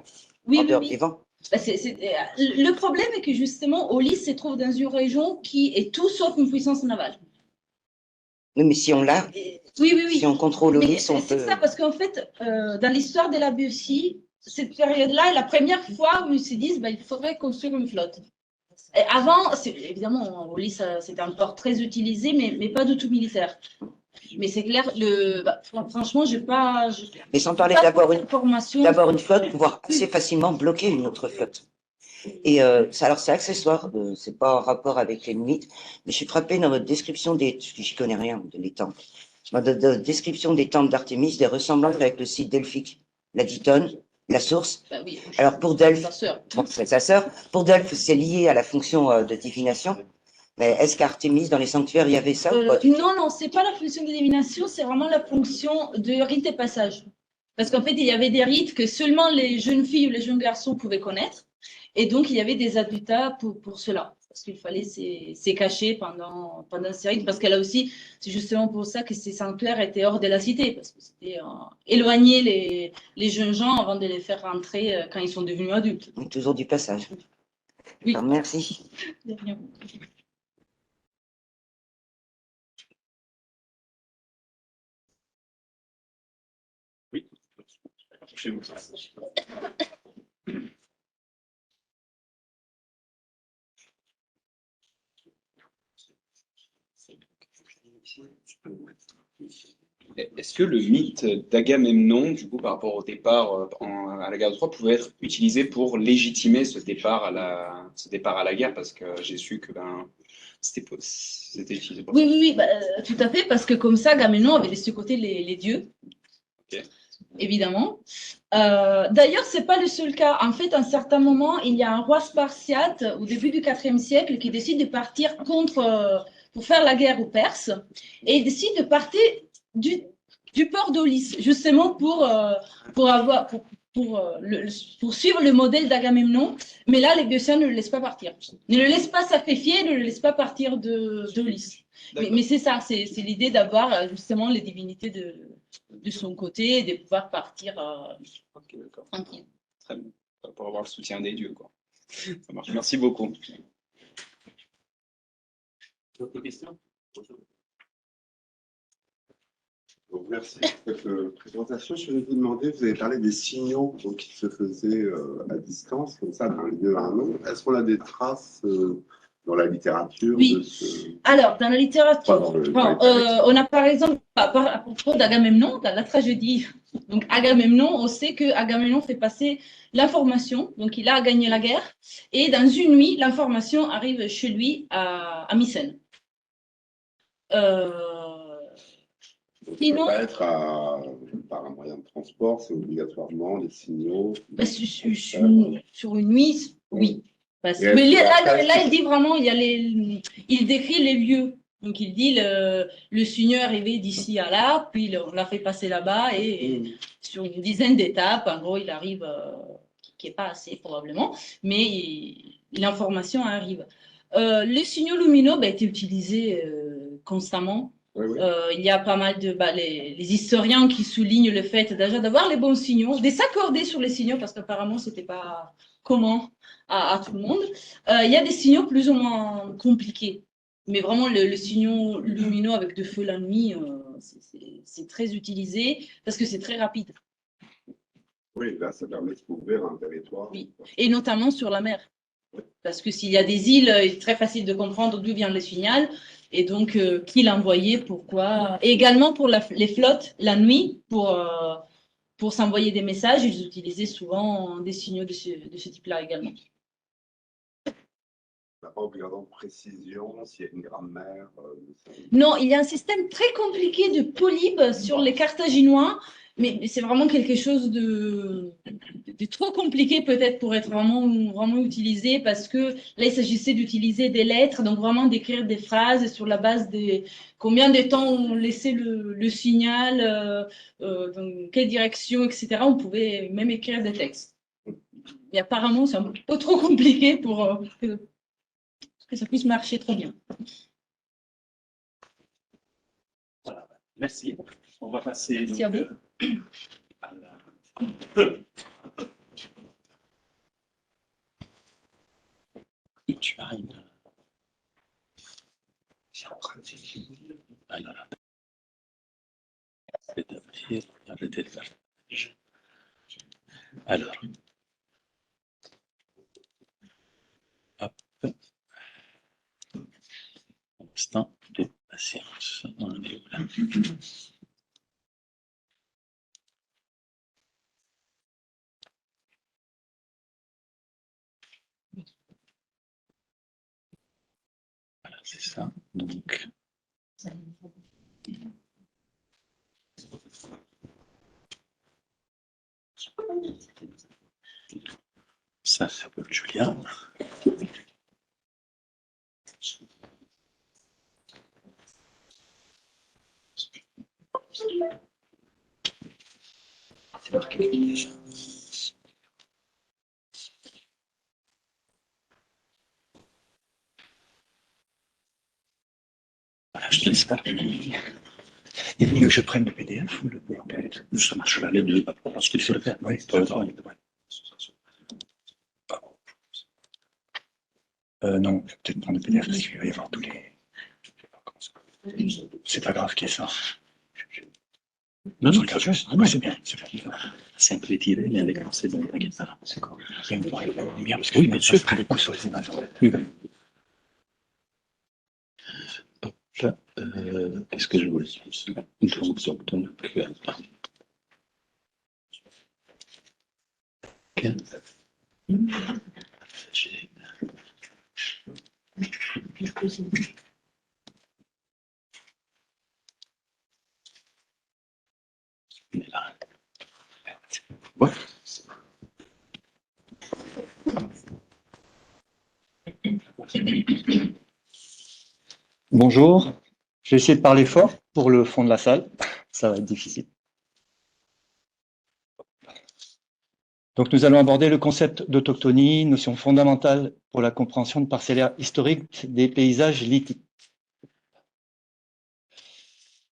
Speaker 5: dehors des vents?
Speaker 3: Le problème est que justement, Aulis se trouve dans une région qui est tout sauf une puissance navale.
Speaker 5: Oui, mais si on l'a, si on contrôle Aulis, on peut...
Speaker 3: C'est ça, parce qu'en fait, dans l'histoire de la Béotie, cette période-là est la première fois où ils se disent il faudrait construire une flotte. Et avant, évidemment, Aulis, c'était un port très utilisé, mais pas du tout militaire. Mais c'est clair, franchement, j'ai pas.
Speaker 5: Mais sans parler d'avoir une flotte, pouvoir assez facilement bloquer une autre flotte. Et alors c'est accessoire, c'est pas en rapport avec les mythes, mais je suis frappé dans votre description je connais rien de temples, dans votre description des temples d'Artémis, des ressemblances avec le site delphique, la Ditone, la source.
Speaker 3: Oui,
Speaker 5: alors pour Delphes,
Speaker 3: c'est
Speaker 5: sa sœur. Pour Delphes, c'est lié à la fonction de divination. Mais est-ce qu'Artémis, dans les sanctuaires, il y avait ça ou pas?
Speaker 3: Non, c'est pas la fonction de divination, c'est vraiment la fonction de rite et passage. Parce qu'en fait, il y avait des rites que seulement les jeunes filles ou les jeunes garçons pouvaient connaître. Et donc, il y avait des habitats pour cela. Parce qu'il fallait se cacher pendant ces rites. Parce qu'elle a aussi, c'est justement pour ça que ces sanctuaires étaient hors de la cité. Parce que c'était éloigner les jeunes gens avant de les faire rentrer quand ils sont devenus adultes.
Speaker 5: Mais toujours du passage.
Speaker 3: Oui.
Speaker 5: Alors, merci.
Speaker 3: De rien.
Speaker 1: Oui. Chez vous.
Speaker 6: Est-ce que le mythe d'Agamemnon, du coup, par rapport au départ à la guerre de Troie, pouvait être utilisé pour légitimer ce départ à la guerre? Parce que j'ai su que c'était utilisé pour ça.
Speaker 3: Oui, tout à fait, parce que comme ça, Agamemnon avait laissé de côté les dieux.
Speaker 6: Okay.
Speaker 3: Évidemment. D'ailleurs, ce n'est pas le seul cas. En fait, à un certain moment, il y a un roi spartiate au début du IVe siècle qui décide de partir pour faire la guerre aux Perses et il décide de partir du port d'Aulis, justement pour suivre le modèle d'Agamemnon. Mais là, les Béotiens ne le laissent pas partir. Ne le laissent pas sacrifier, ne le laissent pas partir d'Aulis. Mais c'est ça, c'est l'idée d'avoir justement les divinités de son côté et de pouvoir partir tranquille.
Speaker 6: Très bien. Pour avoir le soutien des dieux, quoi. Ça marche. Merci beaucoup.
Speaker 1: D'autres questions?
Speaker 7: Donc, merci pour cette présentation. Je vais vous demander, vous avez parlé des signaux qui se faisaient à distance, comme ça, d'un lieu à un autre. Est-ce qu'on a des traces dans la littérature?
Speaker 3: Oui. Alors, dans la littérature, on a par exemple, à propos d'Agamemnon, dans la tragédie, donc Agamemnon, on sait que Agamemnon fait passer l'information, donc il a gagné la guerre, et dans une nuit, l'information arrive chez lui à Mycène.
Speaker 7: Sinon, ça peut être par un moyen de transport, c'est obligatoirement les signaux.
Speaker 3: Sur une nuit, oui. Mais là, il dit vraiment, il décrit les lieux Donc il dit le signaux est arrivé d'ici à là, puis on l'a fait passer là-bas et sur une dizaine d'étapes, en gros, il arrive, qui n'est pas assez probablement, mais l'information arrive. Les signaux lumineux étaient utilisés constamment.
Speaker 7: Oui, oui.
Speaker 3: Il y a pas mal de les historiens qui soulignent le fait déjà d'avoir les bons signaux, de s'accorder sur les signaux parce qu'apparemment c'était pas commun à tout le monde. Il y a des signaux plus ou moins compliqués. Mais vraiment, le signaux lumineux avec de feu la nuit, c'est très utilisé parce que c'est très rapide.
Speaker 7: Oui, là, ça permet de couvrir un territoire.
Speaker 3: Oui. Et notamment sur la mer. Parce que s'il y a des îles, il est très facile de comprendre d'où vient le signal. Et donc, qui l'a envoyé, pourquoi. Et également pour les flottes, la nuit, pour s'envoyer des messages, ils utilisaient souvent des signaux de ce type-là également.
Speaker 7: On n'a pas obligatoirement de précision, s'il y a une grammaire.
Speaker 3: Non, il y a un système très compliqué de polybe sur les Carthaginois, mais c'est vraiment quelque chose de trop compliqué peut-être pour être vraiment utilisé parce que là, il s'agissait d'utiliser des lettres, donc vraiment d'écrire des phrases sur la base de combien de temps on laissait le signal, dans quelle direction, etc. On pouvait même écrire des textes. Mais apparemment, c'est un peu trop compliqué pour que ça puisse marcher trop bien.
Speaker 1: Voilà. Merci. On va passer.
Speaker 3: Merci à vous.
Speaker 1: Tu arrives. Alors, alors, hop. Instant de patience. On est où là? Voilà, c'est ça. Donc. Ça, c'est pour Julien. C'est marqué déjà. Voilà, je te laisse faire. Il vaut mieux que je prenne le PDF ou le PowerPoint. Ça marche là, les deux. Parce qu'il faut le faire. Oui, non, je vais peut-être prendre le PDF parce qu'il va y avoir tous les. C'est pas grave qu'il y ait ça. Non, non, regarde juste. Oui, c'est bien. C'est un peu étiré, mais avec c'est bon, t'inquiète pas. C'est quoi? Bien, parce que oui, bien sûr, prends le coup sur les images. Oui, ben. Hop là, qu'est-ce que je voulais dire? Ouais.
Speaker 8: Bonjour, je vais essayer de parler fort pour le fond de la salle, ça va être difficile. Donc nous allons aborder le concept d'autochtonie, notion fondamentale pour la compréhension de parcellaire historique des paysages lithiques.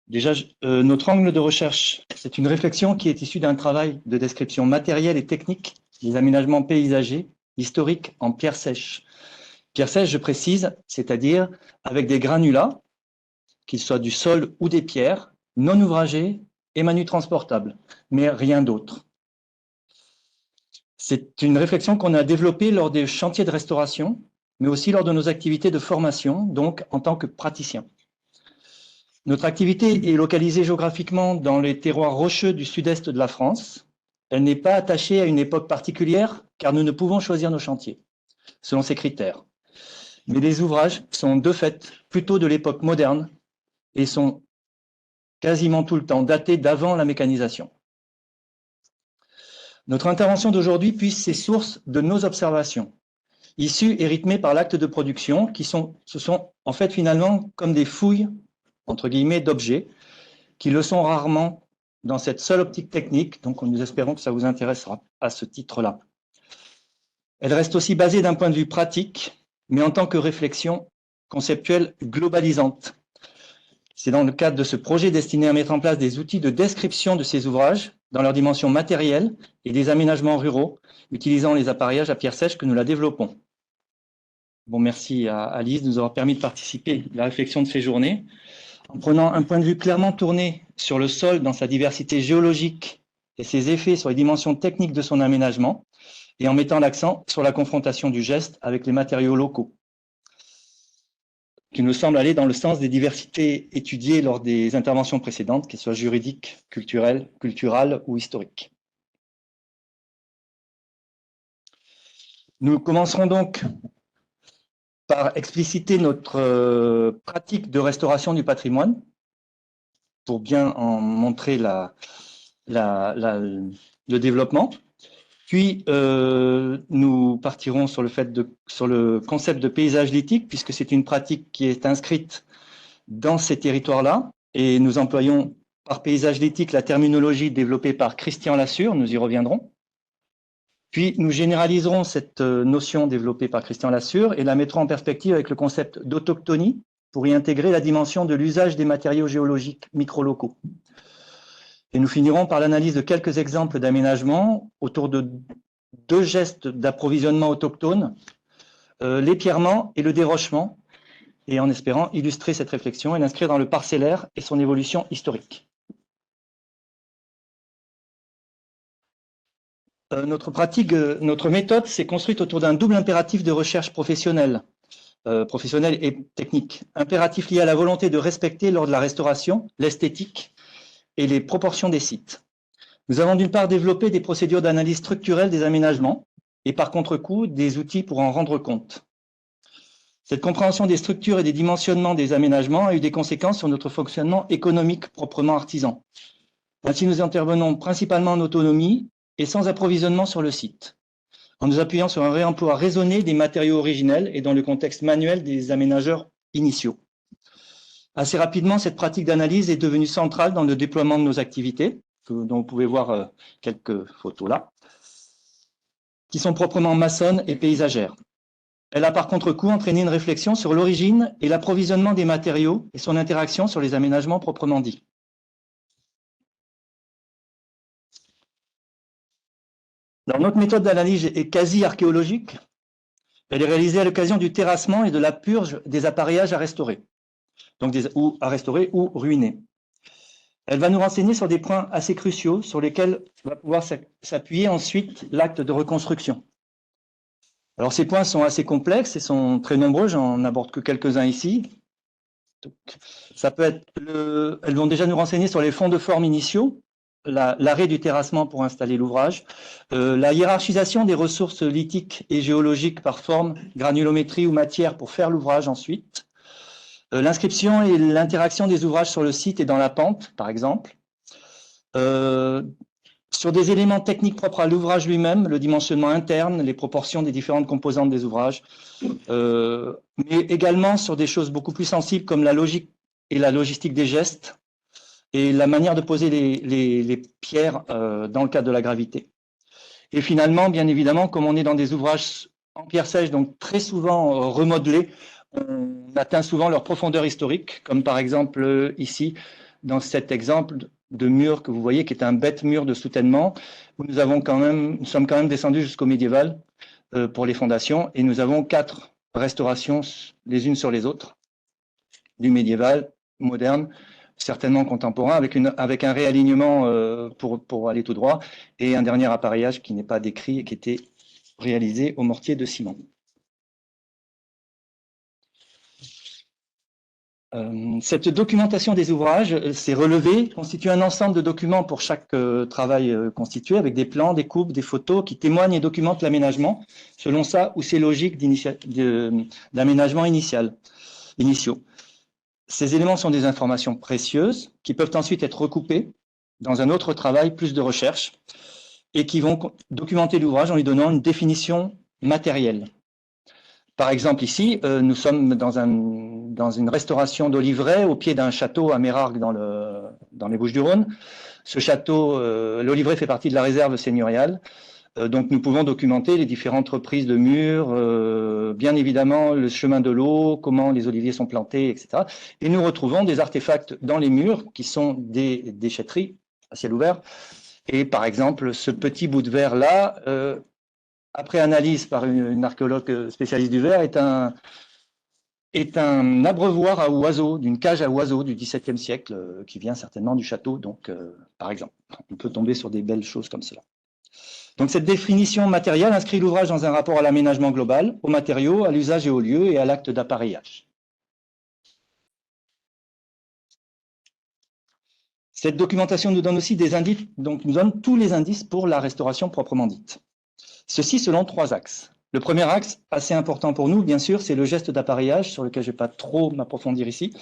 Speaker 8: Déjà, notre angle de recherche, c'est une réflexion qui est issue d'un travail de description matérielle et technique des aménagements paysagers historiques en pierre sèche. Pierre sèche, je précise, c'est-à-dire avec des granulats, qu'ils soient du sol ou des pierres, non ouvragés et manutransportables, mais rien d'autre. C'est une réflexion qu'on a développée lors des chantiers de restauration, mais aussi lors de nos activités de formation, donc en tant que praticien. Notre activité est localisée géographiquement dans les terroirs rocheux du sud-est de la France. Elle n'est pas attachée à une époque particulière, car nous ne pouvons choisir nos chantiers, selon ces critères. Mais les ouvrages sont de fait plutôt de l'époque moderne et sont quasiment tout le temps datés d'avant la mécanisation. Notre intervention d'aujourd'hui puise ses sources de nos observations. issus et rythmés par l'acte de production, ce sont en fait finalement comme des fouilles, entre guillemets, d'objets, qui le sont rarement dans cette seule optique technique, donc nous espérons que ça vous intéressera à ce titre-là. Elle reste aussi basée d'un point de vue pratique, mais en tant que réflexion conceptuelle globalisante. C'est dans le cadre de ce projet destiné à mettre en place des outils de description de ces ouvrages dans leur dimension matérielle et des aménagements ruraux, utilisant les appareillages à pierre sèche que nous la développons. Bon, merci à Alice de nous avoir permis de participer à la réflexion de ces journées. En prenant un point de vue clairement tourné sur le sol dans sa diversité géologique et ses effets sur les dimensions techniques de son aménagement, et en mettant l'accent sur la confrontation du geste avec les matériaux locaux, qui nous semble aller dans le sens des diversités étudiées lors des interventions précédentes, qu'elles soient juridiques, culturelles, culturales ou historiques. Nous commencerons donc par expliciter notre pratique de restauration du patrimoine, pour bien en montrer le développement. Puis, nous partirons sur le concept de paysage lithique, puisque c'est une pratique qui est inscrite dans ces territoires-là. Et nous employons par paysage lithique la terminologie développée par Christian Lassure, nous y reviendrons. Puis, nous généraliserons cette notion développée par Christian Lassure et la mettrons en perspective avec le concept d'autochtonie pour y intégrer la dimension de l'usage des matériaux géologiques microlocaux. Et nous finirons par l'analyse de quelques exemples d'aménagement autour de deux gestes d'approvisionnement autochtone, l'épierrement et le dérochement, et en espérant illustrer cette réflexion et l'inscrire dans le parcellaire et son évolution historique. Notre méthode s'est construite autour d'un double impératif de recherche professionnelle et technique. Impératif lié à la volonté de respecter lors de la restauration l'esthétique et les proportions des sites. Nous avons d'une part développé des procédures d'analyse structurelle des aménagements et par contre-coup des outils pour en rendre compte. Cette compréhension des structures et des dimensionnements des aménagements a eu des conséquences sur notre fonctionnement économique proprement artisan. Ainsi, nous intervenons principalement en autonomie et sans approvisionnement sur le site, en nous appuyant sur un réemploi raisonné des matériaux originels et dans le contexte manuel des aménageurs initiaux. Assez rapidement, cette pratique d'analyse est devenue centrale dans le déploiement de nos activités, dont vous pouvez voir quelques photos là, qui sont proprement maçonnes et paysagères. Elle a par contre-coup entraîné une réflexion sur l'origine et l'approvisionnement des matériaux et son interaction sur les aménagements proprement dits. Alors, notre méthode d'analyse est quasi archéologique. Elle est réalisée à l'occasion du terrassement et de la purge des appareillages à restaurer, donc ou ruiner. Elle va nous renseigner sur des points assez cruciaux sur lesquels va pouvoir s'appuyer ensuite l'acte de reconstruction. Alors, ces points sont assez complexes et sont très nombreux, j'en aborde que quelques-uns ici. Donc, ça peut être elles vont déjà nous renseigner sur les fonds de forme initiaux, l'arrêt du terrassement pour installer l'ouvrage, la hiérarchisation des ressources lithiques et géologiques par forme, granulométrie ou matière pour faire l'ouvrage ensuite, l'inscription et l'interaction des ouvrages sur le site et dans la pente, par exemple, sur des éléments techniques propres à l'ouvrage lui-même, le dimensionnement interne, les proportions des différentes composantes des ouvrages, mais également sur des choses beaucoup plus sensibles comme la logique et la logistique des gestes, et la manière de poser les pierres dans le cadre de la gravité. Et finalement, bien évidemment, comme on est dans des ouvrages en pierre sèche, donc très souvent remodelés, on atteint souvent leur profondeur historique, comme par exemple ici, dans cet exemple de mur que vous voyez, qui est un bête mur de soutènement, où nous sommes quand même descendus jusqu'au médiéval pour les fondations, et nous avons 4 restaurations les unes sur les autres, du médiéval, moderne, certainement contemporain, avec un réalignement pour aller tout droit, et un dernier appareillage qui n'est pas décrit et qui était réalisé au mortier de ciment. Cette documentation des ouvrages, c'est relevé, constitue un ensemble de documents pour chaque travail constitué, avec des plans, des coupes, des photos qui témoignent et documentent l'aménagement, selon ça ou ses logiques d'aménagement initiaux. Ces éléments sont des informations précieuses qui peuvent ensuite être recoupées dans un autre travail, plus de recherche, et qui vont documenter l'ouvrage en lui donnant une définition matérielle. Par exemple, ici, nous sommes dans une restauration d'Olivray au pied d'un château à Mérargues dans les Bouches-du-Rhône. Ce château, l'Olivray fait partie de la réserve seigneuriale. Donc, nous pouvons documenter les différentes reprises de murs, bien évidemment le chemin de l'eau, comment les oliviers sont plantés, etc. Et nous retrouvons des artefacts dans les murs qui sont des déchetteries à ciel ouvert. Et par exemple, ce petit bout de verre-là, après analyse par une archéologue spécialiste du verre, est un abreuvoir à oiseaux, d'une cage à oiseaux du XVIIe siècle, qui vient certainement du château, donc, par exemple. On peut tomber sur des belles choses comme cela. Donc cette définition matérielle inscrit l'ouvrage dans un rapport à l'aménagement global, aux matériaux, à l'usage et au lieu et à l'acte d'appareillage. Cette documentation nous donne aussi des indices, donc nous donne tous les indices pour la restauration proprement dite. Ceci selon 3 axes. Le premier axe, assez important pour nous, bien sûr, c'est le geste d'appareillage, sur lequel je ne vais pas trop m'approfondir ici,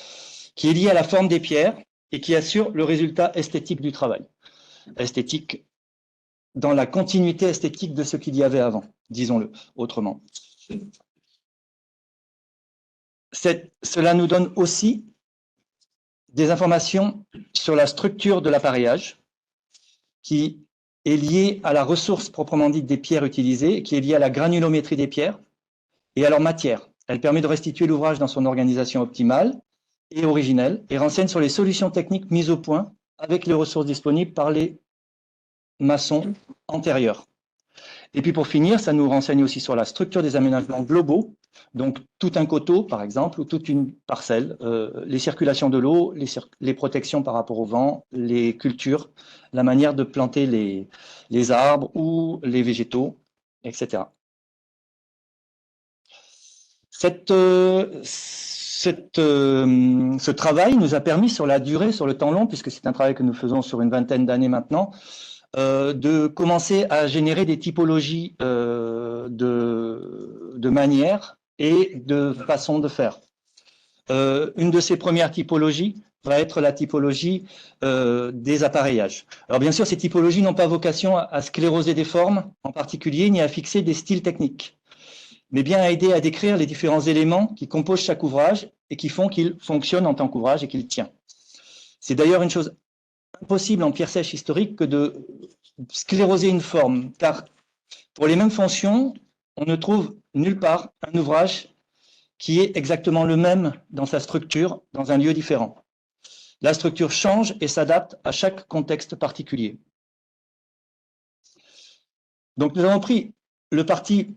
Speaker 8: qui est lié à la forme des pierres et qui assure le résultat esthétique du travail. Esthétique dans la continuité esthétique de ce qu'il y avait avant, disons-le autrement. Cela nous donne aussi des informations sur la structure de l'appareillage, qui est liée à la ressource proprement dite des pierres utilisées, qui est liée à la granulométrie des pierres et à leur matière. Elle permet de restituer l'ouvrage dans son organisation optimale et originelle et renseigne sur les solutions techniques mises au point avec les ressources disponibles par les maçons antérieurs. Et puis pour finir, ça nous renseigne aussi sur la structure des aménagements globaux, donc tout un coteau par exemple, ou toute une parcelle, les circulations de l'eau, les protections par rapport au vent, les cultures, la manière de planter les arbres ou les végétaux, etc. Ce travail nous a permis sur la durée, sur le temps long, puisque c'est un travail que nous faisons sur une vingtaine d'années maintenant, de commencer à générer des typologies de manières et de façons de faire. Une de ces premières typologies va être la typologie des appareillages. Alors bien sûr, ces typologies n'ont pas vocation à scléroser des formes en particulier, ni à fixer des styles techniques, mais bien à aider à décrire les différents éléments qui composent chaque ouvrage et qui font qu'il fonctionne en tant qu'ouvrage et qu'il tient. C'est d'ailleurs une chose impossible en pierre sèche historique que de scléroser une forme, car pour les mêmes fonctions, on ne trouve nulle part un ouvrage qui est exactement le même dans sa structure, dans un lieu différent. La structure change et s'adapte à chaque contexte particulier. Donc nous avons pris le parti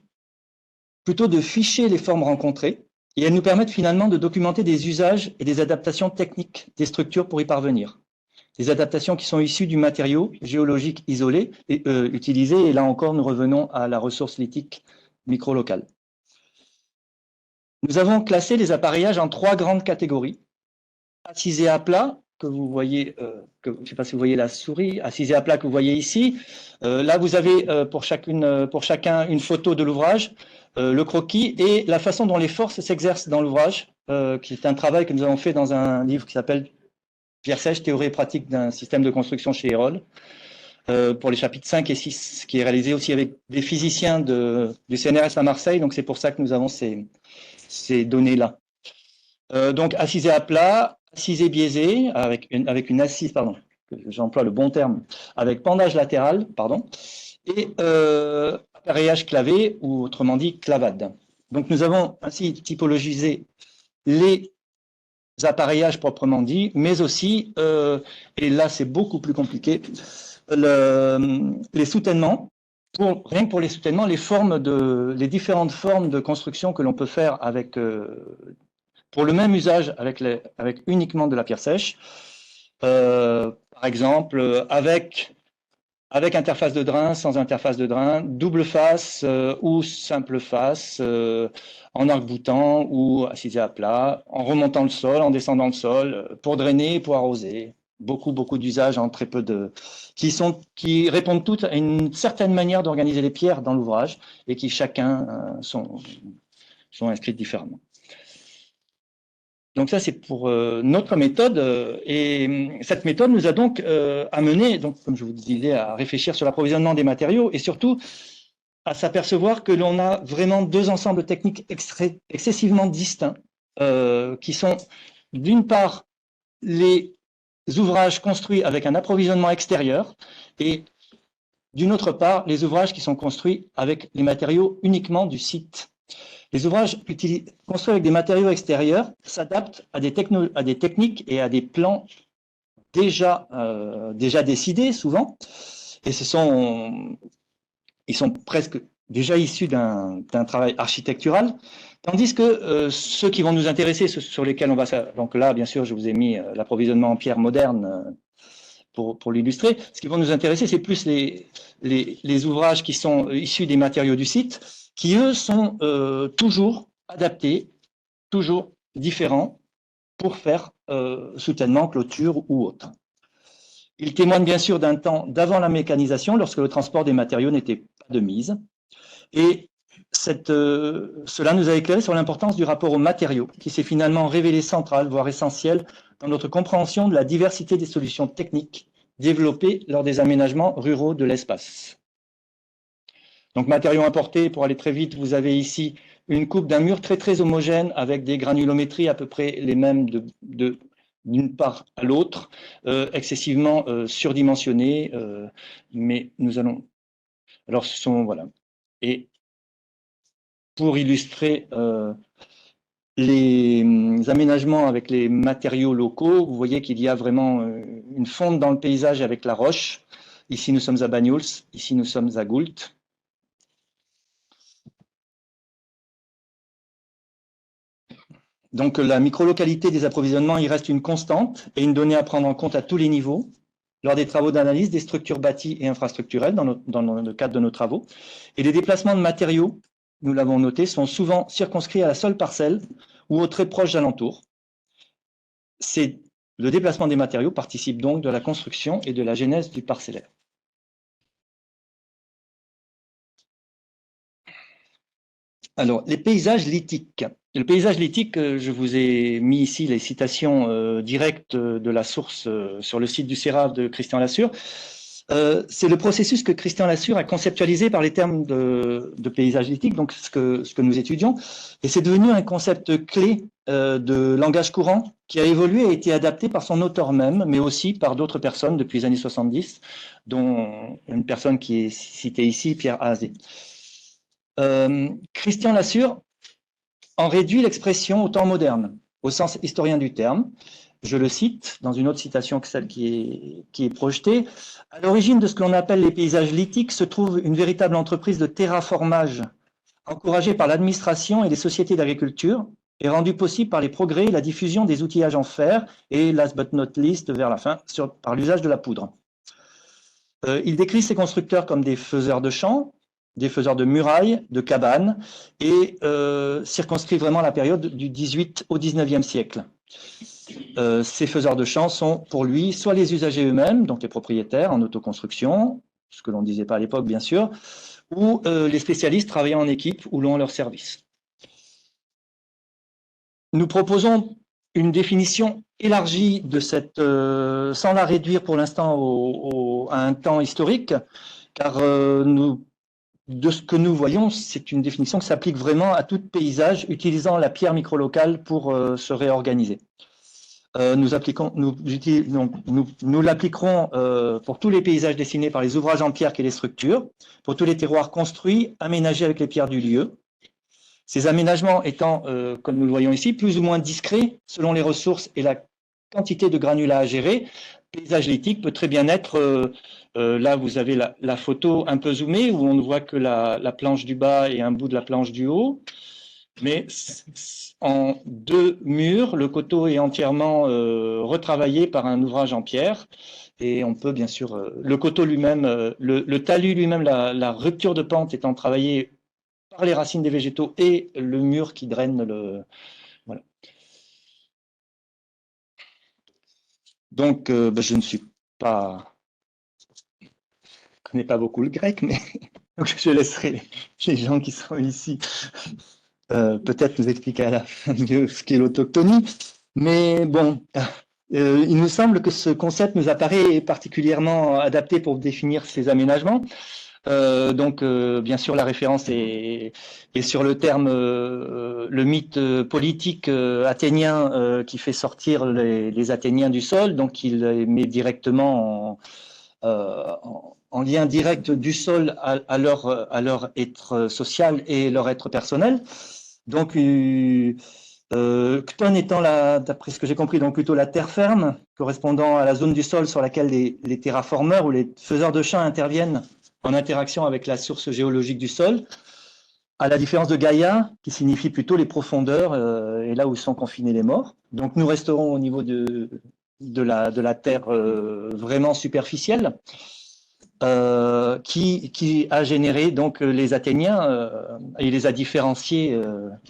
Speaker 8: plutôt de ficher les formes rencontrées, et elles nous permettent finalement de documenter des usages et des adaptations techniques des structures pour y parvenir. Des adaptations qui sont issues du matériau géologique isolé et utilisé, et là encore nous revenons à la ressource lithique micro-locale. Nous avons classé les appareillages en 3 grandes catégories. Assisés à plat, que vous voyez, je ne sais pas si vous voyez la souris, assisés à plat que vous voyez ici. Là, vous avez pour chacun une photo de l'ouvrage, le croquis et la façon dont les forces s'exercent dans l'ouvrage, qui est un travail que nous avons fait dans un livre qui s'appelle Pierre sèche, théorie et pratique d'un système de construction chez Hérol, pour les chapitres 5 et 6, qui est réalisé aussi avec des physiciens du CNRS à Marseille, donc c'est pour ça que nous avons ces données-là. Donc assisé à plat, assisé biaisé, avec une assise, pardon, j'emploie le bon terme, avec pendage latéral, pardon, et appareillage clavé, ou autrement dit clavade. Donc nous avons ainsi typologisé les appareillages proprement dit, mais aussi, et là c'est beaucoup plus compliqué, les soutènements, rien que pour les soutènements, les différentes formes de construction que l'on peut faire avec, pour le même usage avec uniquement de la pierre sèche, par exemple avec interface de drain, sans interface de drain, double face ou simple face, en arc-boutant ou assisé à plat, en remontant le sol, en descendant le sol, pour drainer, pour arroser. Beaucoup d'usages en très peu de... qui répondent toutes à une certaine manière d'organiser les pierres dans l'ouvrage et qui chacun sont inscrites différemment. Donc ça, c'est pour notre méthode. Et cette méthode nous a donc amené, donc, comme je vous disais, à réfléchir sur l'approvisionnement des matériaux et surtout à s'apercevoir que l'on a vraiment deux ensembles techniques excessivement distincts, qui sont d'une part les ouvrages construits avec un approvisionnement extérieur et d'une autre part les ouvrages qui sont construits avec les matériaux uniquement du site. Les ouvrages construits avec des matériaux extérieurs s'adaptent à des techniques et à des plans déjà décidés souvent, et ils sont presque déjà issus d'un travail architectural, tandis que ceux qui vont nous intéresser, ceux sur lesquels on va... Donc là, bien sûr, je vous ai mis l'approvisionnement en pierre moderne pour l'illustrer. Ce qui va nous intéresser, c'est plus les ouvrages qui sont issus des matériaux du site, qui, eux, sont toujours adaptés, toujours différents, pour faire soutènement, clôture ou autre. Ils témoignent bien sûr d'un temps d'avant la mécanisation, lorsque le transport des matériaux n'était pas de mise. Et cela nous a éclairé sur l'importance du rapport aux matériaux, qui s'est finalement révélé central, voire essentiel, dans notre compréhension de la diversité des solutions techniques développées lors des aménagements ruraux de l'espace. Donc, matériaux importés, pour aller très vite, vous avez ici une coupe d'un mur très homogène avec des granulométries à peu près les mêmes d'une part à l'autre, excessivement surdimensionnées, mais nous allons... Alors, ce sont... Voilà. Et pour illustrer les aménagements avec les matériaux locaux, vous voyez qu'il y a vraiment une fonte dans le paysage avec la roche. Ici, nous sommes à Banyuls, ici, nous sommes à Goult. Donc, la microlocalité des approvisionnements, il reste une constante et une donnée à prendre en compte à tous les niveaux lors des travaux d'analyse des structures bâties et infrastructurelles dans le cadre de nos travaux. Et les déplacements de matériaux, nous l'avons noté, sont souvent circonscrits à la seule parcelle ou aux très proches alentours. Le déplacement des matériaux participe donc de la construction et de la genèse du parcellaire. Alors, les paysages lithiques. Le paysage lithique, je vous ai mis ici les citations directes de la source sur le site du CERAV de Christian Lassure. C'est le processus que Christian Lassure a conceptualisé par les termes de paysage lithique, donc ce que nous étudions, et c'est devenu un concept clé de langage courant qui a évolué et été adapté par son auteur même, mais aussi par d'autres personnes depuis les années 70, dont une personne qui est citée ici, Pierre Haazé. Christian Lassure en réduit l'expression au temps moderne, au sens historien du terme. Je le cite dans une autre citation que celle qui est projetée. À l'origine de ce que l'on appelle les paysages lithiques se trouve une véritable entreprise de terraformage encouragée par l'administration et les sociétés d'agriculture et rendue possible par les progrès et la diffusion des outillages en fer et, last but not least, vers la fin, par l'usage de la poudre. Il décrit ces constructeurs comme des faiseurs de champs, des faiseurs de murailles, de cabanes, et circonscrit vraiment la période du 18 au 19e siècle. Ces faiseurs de champs sont pour lui soit les usagers eux-mêmes, donc les propriétaires en autoconstruction, ce que l'on ne disait pas à l'époque bien sûr, ou les spécialistes travaillant en équipe ou louant leur service. Nous proposons une définition élargie de cette, sans la réduire pour l'instant à un temps historique, car de ce que nous voyons, c'est une définition qui s'applique vraiment à tout paysage utilisant la pierre microlocale pour se réorganiser. Nous l'appliquerons pour tous les paysages dessinés par les ouvrages en pierre et les structures, pour tous les terroirs construits, aménagés avec les pierres du lieu. Ces aménagements étant, comme nous le voyons ici, plus ou moins discrets selon les ressources et la quantité de granulats à gérer. Le paysage lithique peut très bien être, là vous avez la photo un peu zoomée où on ne voit que la planche du bas et un bout de la planche du haut. Mais en deux murs, le coteau est entièrement retravaillé par un ouvrage en pierre. Et on peut bien sûr, le coteau lui-même, le talus lui-même, la rupture de pente étant travaillée par les racines des végétaux et le mur qui draine le... Voilà. Donc, je ne suis pas... Je ne connais pas beaucoup le grec, mais donc je laisserai les gens qui sont ici peut-être nous expliquer à la fin mieux ce qu'est l'autochtonie. Mais bon, il nous semble que ce concept nous apparaît particulièrement adapté pour définir ces aménagements. Bien sûr, la référence est sur le terme, le mythe politique athénien qui fait sortir les Athéniens du sol. Donc, il les met directement en lien direct du sol à leur être social et leur être personnel. Donc, Chthon étant, d'après ce que j'ai compris, donc plutôt la terre ferme, correspondant à la zone du sol sur laquelle les terraformeurs ou les faiseurs de champs interviennent en interaction avec la source géologique du sol, à la différence de Gaïa, qui signifie plutôt les profondeurs et là où sont confinés les morts. Donc nous resterons au niveau de la terre vraiment superficielle, qui a généré donc les Athéniens et les a différenciés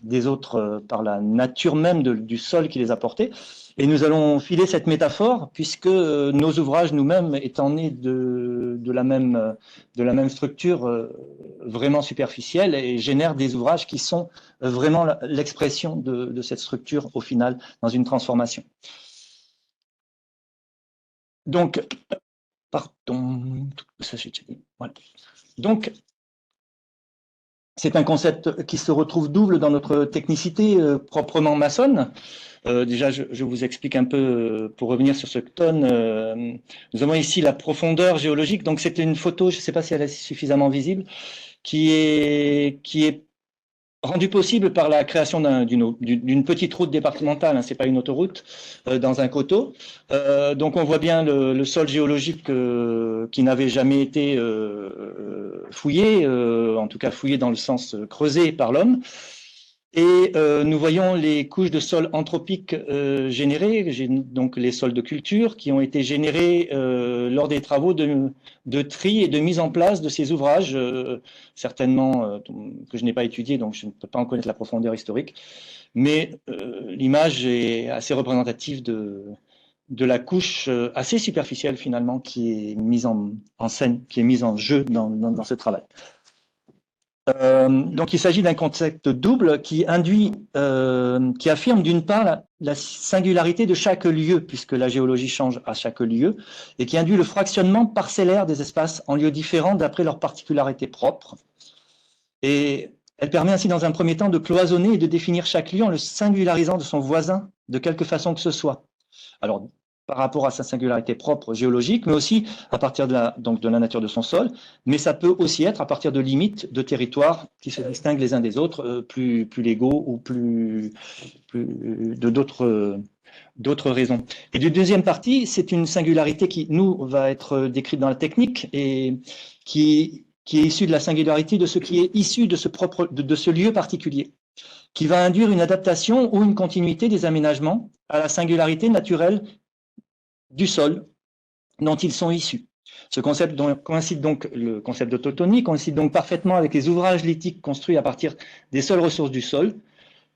Speaker 8: des autres par la nature même du sol qui les a portés. Et nous allons filer cette métaphore puisque nos ouvrages nous-mêmes étant nés de la même structure vraiment superficielle et génèrent des ouvrages qui sont vraiment l'expression de cette structure au final dans une transformation. Donc, pardon, ça j'ai déjà dit. Voilà. Donc, c'est un concept qui se retrouve double dans notre technicité proprement maçonne. Déjà, je vous explique un peu, pour revenir sur ce Chthon, nous avons ici la profondeur géologique. Donc, c'était une photo, je ne sais pas si elle est suffisamment visible, qui est rendue possible par la création d'une petite route départementale, hein, ce n'est pas une autoroute, dans un coteau. Donc, on voit bien le sol géologique qui n'avait jamais été fouillé, en tout cas fouillé dans le sens creusé par l'homme. Et nous voyons les couches de sol anthropiques générées, donc les sols de culture, qui ont été générés lors des travaux de tri et de mise en place de ces ouvrages, certainement que je n'ai pas étudiés, donc je ne peux pas en connaître la profondeur historique. Mais l'image est assez représentative de la couche assez superficielle finalement qui est mise en scène, qui est mise en jeu dans ce travail. Donc, il s'agit d'un concept double qui affirme d'une part la singularité de chaque lieu, puisque la géologie change à chaque lieu, et qui induit le fractionnement parcellaire des espaces en lieux différents d'après leurs particularités propres. Et elle permet ainsi, dans un premier temps, de cloisonner et de définir chaque lieu en le singularisant de son voisin de quelque façon que ce soit. Alors, par rapport à sa singularité propre géologique, mais aussi à partir de la nature de son sol, mais ça peut aussi être à partir de limites de territoires qui se distinguent les uns des autres, plus légaux ou de d'autres raisons. Et du deuxième partie, c'est une singularité qui, nous, va être décrite dans la technique et qui est issue de la singularité de ce qui est issu de ce lieu particulier, qui va induire une adaptation ou une continuité des aménagements à la singularité naturelle du sol dont ils sont issus. Ce concept coïncide donc, le concept d'autochtonie coïncide donc parfaitement avec les ouvrages lithiques construits à partir des seules ressources du sol,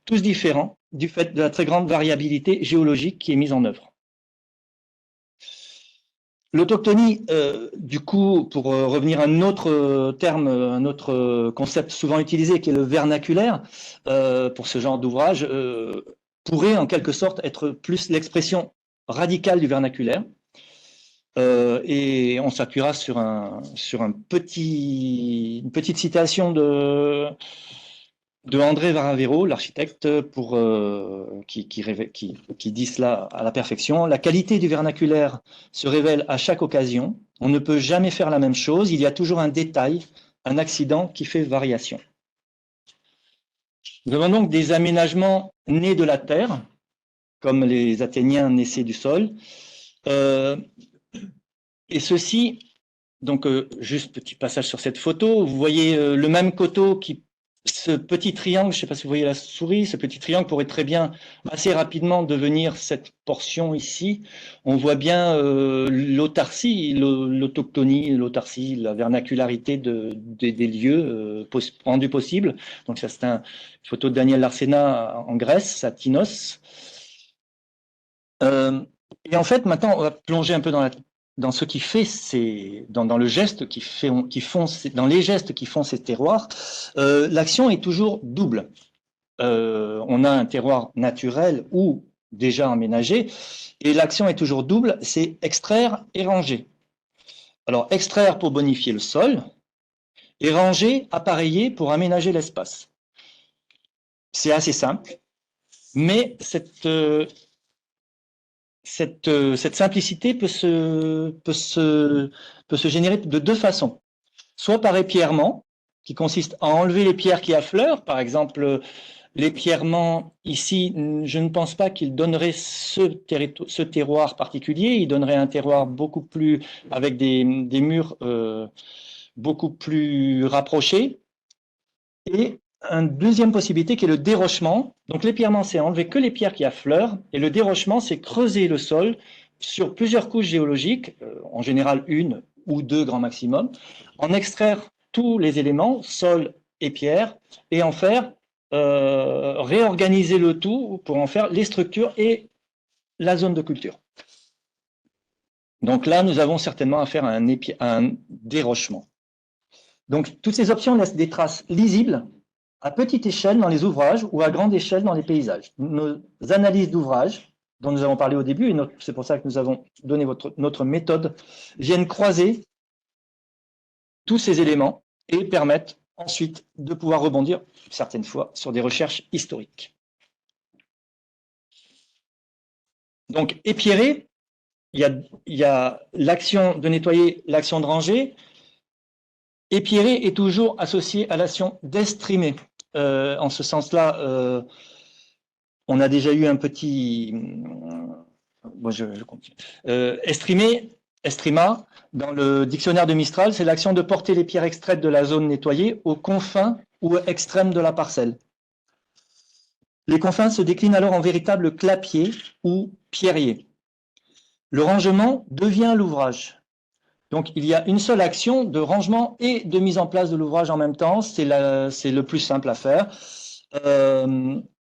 Speaker 8: tous différents du fait de la très grande variabilité géologique qui est mise en œuvre. L'autochtonie, du coup, pour revenir à un autre terme, un autre concept souvent utilisé qui est le vernaculaire, pour ce genre d'ouvrage, pourrait en quelque sorte être plus l'expression radicale du vernaculaire. Et on s'appuiera sur une petite citation de André Varavero, l'architecte, qui dit cela à la perfection. La qualité du vernaculaire se révèle à chaque occasion. On ne peut jamais faire la même chose. Il y a toujours un détail, un accident qui fait variation. Nous avons donc des aménagements nés de la terre, comme les Athéniens naissaient du sol. Et ceci, donc juste petit passage sur cette photo, vous voyez le même coteau, ce petit triangle, je ne sais pas si vous voyez la souris, ce petit triangle pourrait très bien, assez rapidement devenir cette portion ici. On voit bien l'autarcie, l'autochtonie, l'autarcie, la vernacularité des lieux rendus possibles. Donc ça, c'est une photo de Daniel Larsena en Grèce, à Tinos. Et en fait, maintenant, on va plonger un peu dans ce qui fait dans le geste dans les gestes qui font ces terroirs. L'action est toujours double. On a un terroir naturel ou déjà aménagé, et l'action est toujours double, c'est extraire et ranger. Alors, extraire pour bonifier le sol, et rangés, appareillés pour aménager l'espace. C'est assez simple, mais cette simplicité peut se générer de deux façons. Soit par épierrement, qui consiste à enlever les pierres qui affleurent. Par exemple, l'épierrement, ici, je ne pense pas qu'il donnerait ce terroir particulier. Il donnerait un terroir beaucoup plus, avec des murs beaucoup plus rapprochés. Et une deuxième possibilité qui est le dérochement. Donc l'épierrement, c'est enlever que les pierres qui affleurent, et le dérochement, c'est creuser le sol sur plusieurs couches géologiques, en général une ou deux grand maximum, en extraire tous les éléments, sol et pierre, et en faire réorganiser le tout pour en faire les structures et la zone de culture. Donc là, nous avons certainement affaire à un dérochement. Donc toutes ces options laissent des traces lisibles à petite échelle dans les ouvrages ou à grande échelle dans les paysages. Nos analyses d'ouvrages, dont nous avons parlé au début, et c'est pour ça que nous avons donné notre méthode, viennent croiser tous ces éléments et permettent ensuite de pouvoir rebondir, certaines fois, sur des recherches historiques. Donc, épierrer, il y a l'action de nettoyer, l'action de ranger. Épierrer est toujours associé à l'action d'estrimer. En ce sens-là, on a déjà eu un petit... Bon, je continue. Estrimer, estrima, dans le dictionnaire de Mistral, c'est l'action de porter les pierres extraites de la zone nettoyée aux confins ou extrêmes de la parcelle. Les confins se déclinent alors en véritables clapiers ou pierriers. Le rangement devient l'ouvrage. Donc, il y a une seule action de rangement et de mise en place de l'ouvrage en même temps. C'est le plus simple à faire.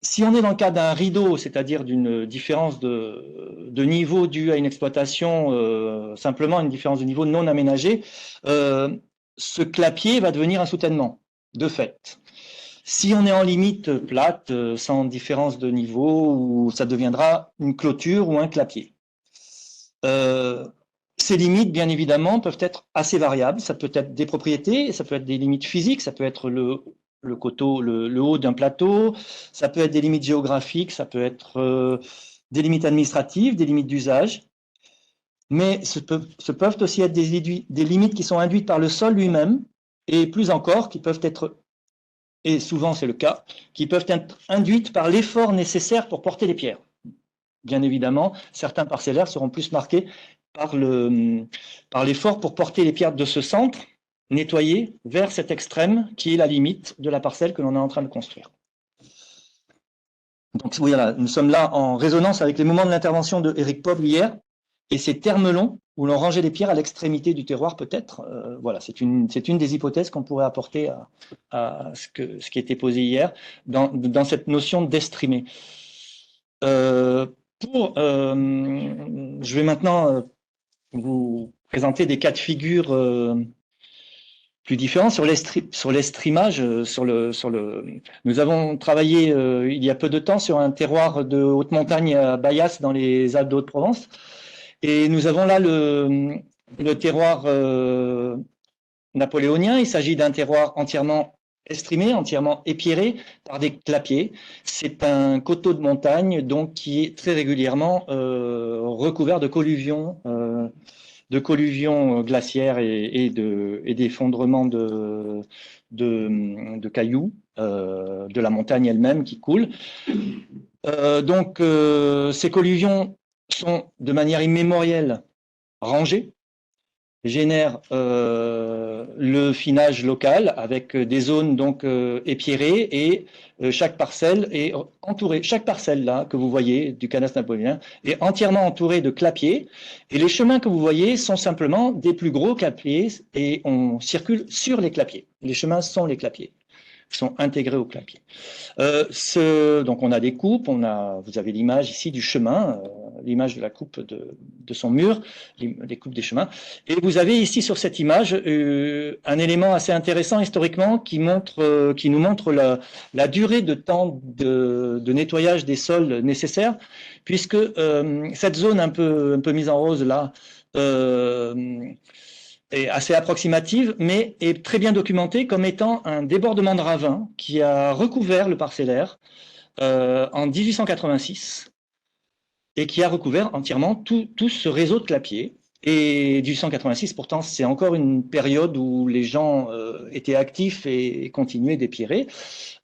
Speaker 8: Si on est dans le cas d'un rideau, c'est-à-dire d'une différence de niveau due à une exploitation, simplement une différence de niveau non aménagée, ce clapier va devenir un soutènement, de fait. Si on est en limite plate, sans différence de niveau, ou ça deviendra une clôture ou un clapier. Ces limites, bien évidemment, peuvent être assez variables. Ça peut être des propriétés, ça peut être des limites physiques, ça peut être le coteau, le haut d'un plateau, ça peut être des limites géographiques, ça peut être des limites administratives, des limites d'usage. Mais ce peuvent aussi être des limites qui sont induites par le sol lui-même, et plus encore, qui peuvent être, et souvent c'est le cas, qui peuvent être induites par l'effort nécessaire pour porter les pierres. Bien évidemment, certains parcellaires seront plus marqués par l'effort pour porter les pierres de ce centre, nettoyées, vers cet extrême qui est la limite de la parcelle que l'on est en train de construire. Donc voilà, nous sommes là en résonance avec les moments de l'intervention de Éric Poble hier, et ces termes longs où l'on rangeait les pierres à l'extrémité du terroir peut-être. Voilà, c'est une des hypothèses qu'on pourrait apporter à ce qui était posé hier dans cette notion d'estrimer. Je vais maintenant vous présenter des cas de figure plus différents sur l'estrimage. Nous avons travaillé il y a peu de temps sur un terroir de haute montagne à Bayas dans les Alpes de Haute-Provence, et nous avons là le terroir napoléonien. Il s'agit d'un terroir entièrement estrimé, entièrement épierré par des clapiers. C'est un coteau de montagne donc qui est très régulièrement recouvert de colluvions glaciaires et d'effondrements de cailloux de la montagne elle-même qui coulent. Ces colluvions sont de manière immémorielle rangées, génèrent le finage local avec des zones donc épierrées, et chaque parcelle est entourée. Chaque parcelle là que vous voyez du Canas napoléonien est entièrement entourée de clapiers, et les chemins que vous voyez sont simplement des plus gros clapiers, et on circule sur les clapiers. Les chemins sont les clapiers, sont intégrés au clapier. Donc on a des coupes, vous avez l'image ici du chemin, l'image de la coupe de son mur, les coupes des chemins, et vous avez ici sur cette image un élément assez intéressant historiquement qui nous montre la durée de temps de nettoyage des sols nécessaires, puisque cette zone un peu mise en rose là est assez approximative, mais est très bien documentée comme étant un débordement de ravin qui a recouvert le parcellaire en 1886 et qui a recouvert entièrement tout ce réseau de clapiers. Et 1886, pourtant, c'est encore une période où les gens étaient actifs et continuaient d'épierrer.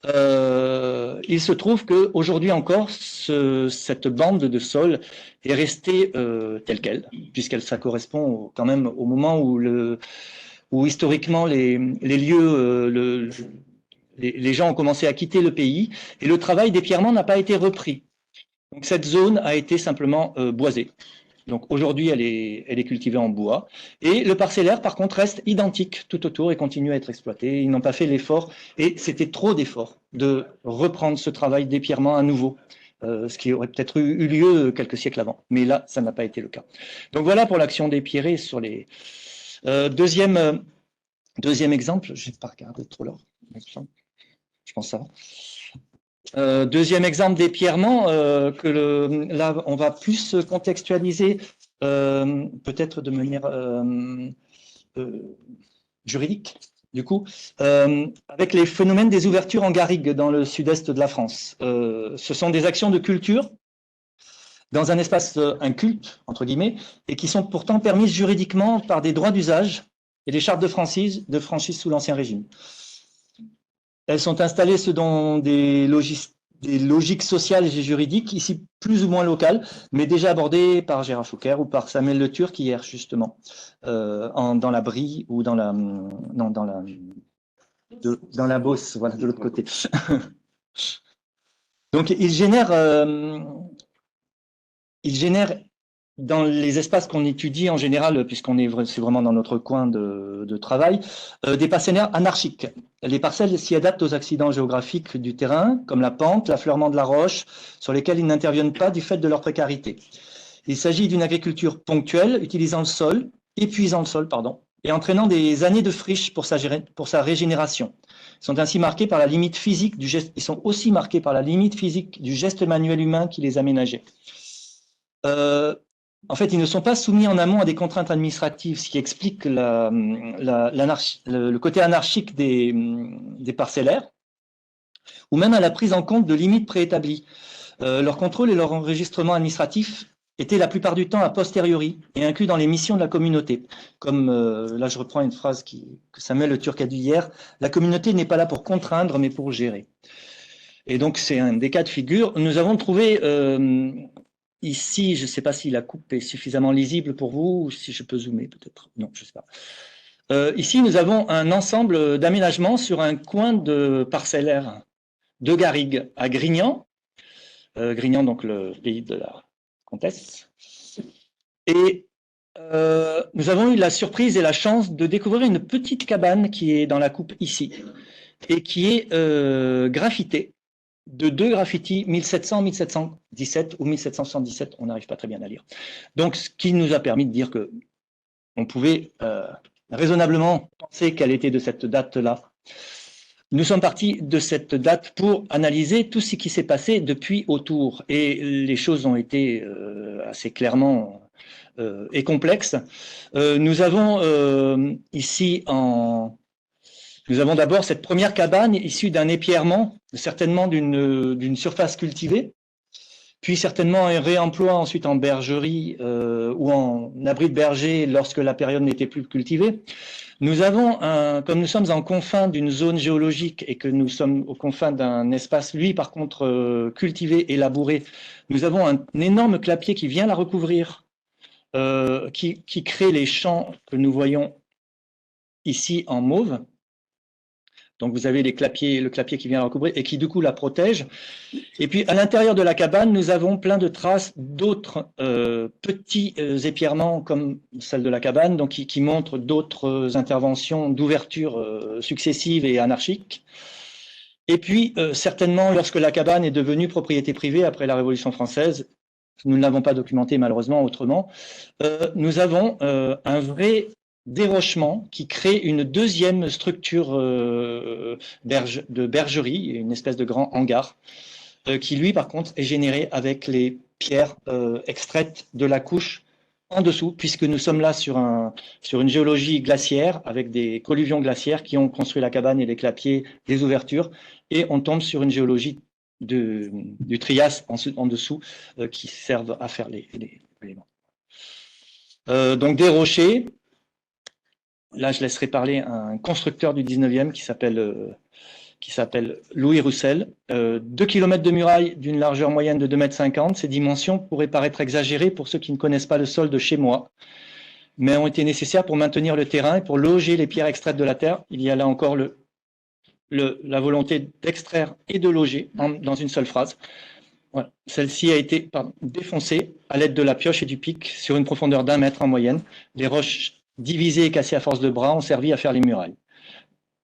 Speaker 8: Il se trouve qu'aujourd'hui encore, cette bande de sol est restée telle qu'elle, puisqu'elle ça correspond quand même au moment où historiquement les lieux, les gens ont commencé à quitter le pays, et le travail d'épierrement n'a pas été repris. Donc cette zone a été simplement boisée. Donc aujourd'hui, elle est cultivée en bois. Et le parcellaire, par contre, reste identique tout autour et continue à être exploité. Ils n'ont pas fait l'effort, et c'était trop d'efforts de reprendre ce travail d'épierrement à nouveau, ce qui aurait peut-être eu lieu quelques siècles avant. Mais là, ça n'a pas été le cas. Donc voilà pour l'action d'épierrer sur les... Deuxième exemple, je ne vais pas regarder trop l'heure. Je pense que ça va. Deuxième exemple d'épierrement, là, on va plus contextualiser peut-être de manière juridique, du coup, avec les phénomènes des ouvertures en garrigue dans le sud-est de la France. Ce sont des actions de culture dans un espace inculte, entre guillemets, et qui sont pourtant permises juridiquement par des droits d'usage et des chartes de franchise sous l'Ancien Régime. Elles sont installées selon des logiques sociales et juridiques, ici plus ou moins locales, mais déjà abordées par Gérard Fouquer ou par Samuel Le Turc hier, justement, dans la Brie ou dans la Beauce, voilà, de l'autre côté. Donc, il génère dans les espaces qu'on étudie en général, c'est vraiment dans notre coin de travail, des parcellaires anarchiques. Les parcelles s'y adaptent aux accidents géographiques du terrain, comme la pente, l'affleurement de la roche, sur lesquels ils n'interviennent pas du fait de leur précarité. Il s'agit d'une agriculture ponctuelle, épuisant le sol, et entraînant des années de friche pour sa régénération. Ils sont ainsi marqués par la limite physique du geste. Ils sont aussi marqués par la limite physique du geste manuel humain qui les aménageait. En fait, ils ne sont pas soumis en amont à des contraintes administratives, ce qui explique le côté anarchique des parcellaires, ou même à la prise en compte de limites préétablies. Leur contrôle et leur enregistrement administratif étaient la plupart du temps a posteriori et inclus dans les missions de la communauté. Comme là, je reprends une phrase que Samuel Le Turc a dit hier, la communauté n'est pas là pour contraindre, mais pour gérer. Et donc, c'est un des cas de figure. Nous avons trouvé... ici, je ne sais pas si la coupe est suffisamment lisible pour vous, ou si je peux zoomer peut-être. Non, je ne sais pas. Ici, nous avons un ensemble d'aménagements sur un coin de parcellaire de garrigue à Grignan. Grignan, donc le pays de la comtesse. Et nous avons eu la surprise et la chance de découvrir une petite cabane qui est dans la coupe ici, et qui est graffitée de 2 graffitis 1700, 1717 ou 1777, on n'arrive pas très bien à lire. Donc, ce qui nous a permis de dire que on pouvait raisonnablement penser qu'elle était de cette date-là. Nous sommes partis de cette date pour analyser tout ce qui s'est passé depuis autour. Et les choses ont été assez clairement et complexes. Nous avons ici Nous avons d'abord cette première cabane issue d'un épierrement, certainement d'une surface cultivée, puis certainement un réemploi ensuite en bergerie ou en abri de berger lorsque la période n'était plus cultivée. Nous avons, comme nous sommes en confins d'une zone géologique et que nous sommes aux confins d'un espace, lui par contre cultivé et labouré, nous avons un énorme clapier qui vient la recouvrir, qui crée les champs que nous voyons ici en mauve. Donc, vous avez le clapier qui vient la recouvrir et qui, du coup, la protège. Et puis, à l'intérieur de la cabane, nous avons plein de traces d'autres petits épierrements comme celle de la cabane, donc qui montrent d'autres interventions d'ouverture successives et anarchiques. Et puis, certainement, lorsque la cabane est devenue propriété privée après la Révolution française, nous ne l'avons pas documenté malheureusement autrement, nous avons un vrai dérochement qui crée une deuxième structure de bergerie, une espèce de grand hangar, qui lui par contre est généré avec les pierres extraites de la couche en dessous, puisque nous sommes là sur une géologie glaciaire, avec des colluvions glaciaires qui ont construit la cabane et les clapiers, des ouvertures, et on tombe sur une géologie du Trias en dessous, qui servent à faire les éléments. Donc des rochers. Là, je laisserai parler un constructeur du 19e qui s'appelle Louis Roussel. 2 km de muraille d'une largeur moyenne de 2,50 m. Ces dimensions pourraient paraître exagérées pour ceux qui ne connaissent pas le sol de chez moi, mais ont été nécessaires pour maintenir le terrain et pour loger les pierres extraites de la terre. Il y a là encore la volonté d'extraire et de loger dans une seule phrase. Voilà. Celle-ci a été défoncée à l'aide de la pioche et du pic sur une profondeur d'1 mètre en moyenne. Les roches divisées et cassées à force de bras ont servi à faire les murailles.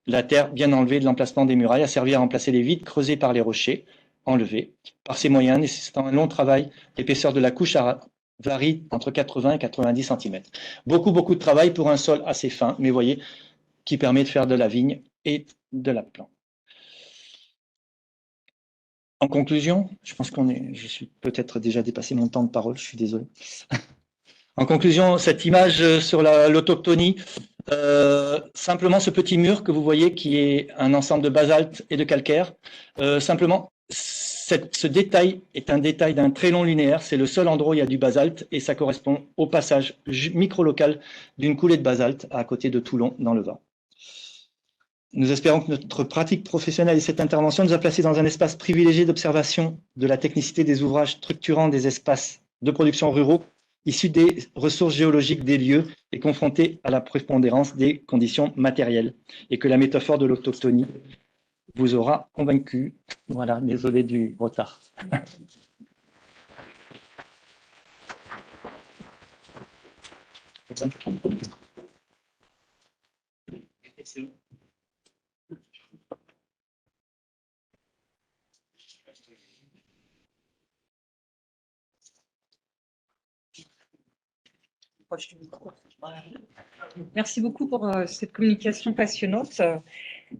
Speaker 8: La terre bien enlevée de l'emplacement des murailles a servi à remplacer les vides creusés par les rochers enlevés. Par ces moyens, nécessitant un long travail, l'épaisseur de la couche varie entre 80 et 90 cm. Beaucoup de travail pour un sol assez fin, mais vous voyez, qui permet de faire de la vigne et de la plante. En conclusion, je pense je suis peut-être déjà dépassé mon temps de parole, je suis désolé. En conclusion, cette image sur l'autochtonie, simplement ce petit mur que vous voyez qui est un ensemble de basalte et de calcaire, simplement ce détail est un détail d'un très long linéaire, c'est le seul endroit où il y a du basalte et ça correspond au passage micro-local d'une coulée de basalte à côté de Toulon dans le Var. Nous espérons que notre pratique professionnelle et cette intervention nous a placés dans un espace privilégié d'observation de la technicité des ouvrages structurants des espaces de production ruraux issus des ressources géologiques des lieux et confrontés à la prépondérance des conditions matérielles, et que la métaphore de l'autochtonie vous aura convaincu. Voilà, désolé du retard.
Speaker 9: Merci beaucoup pour cette communication passionnante.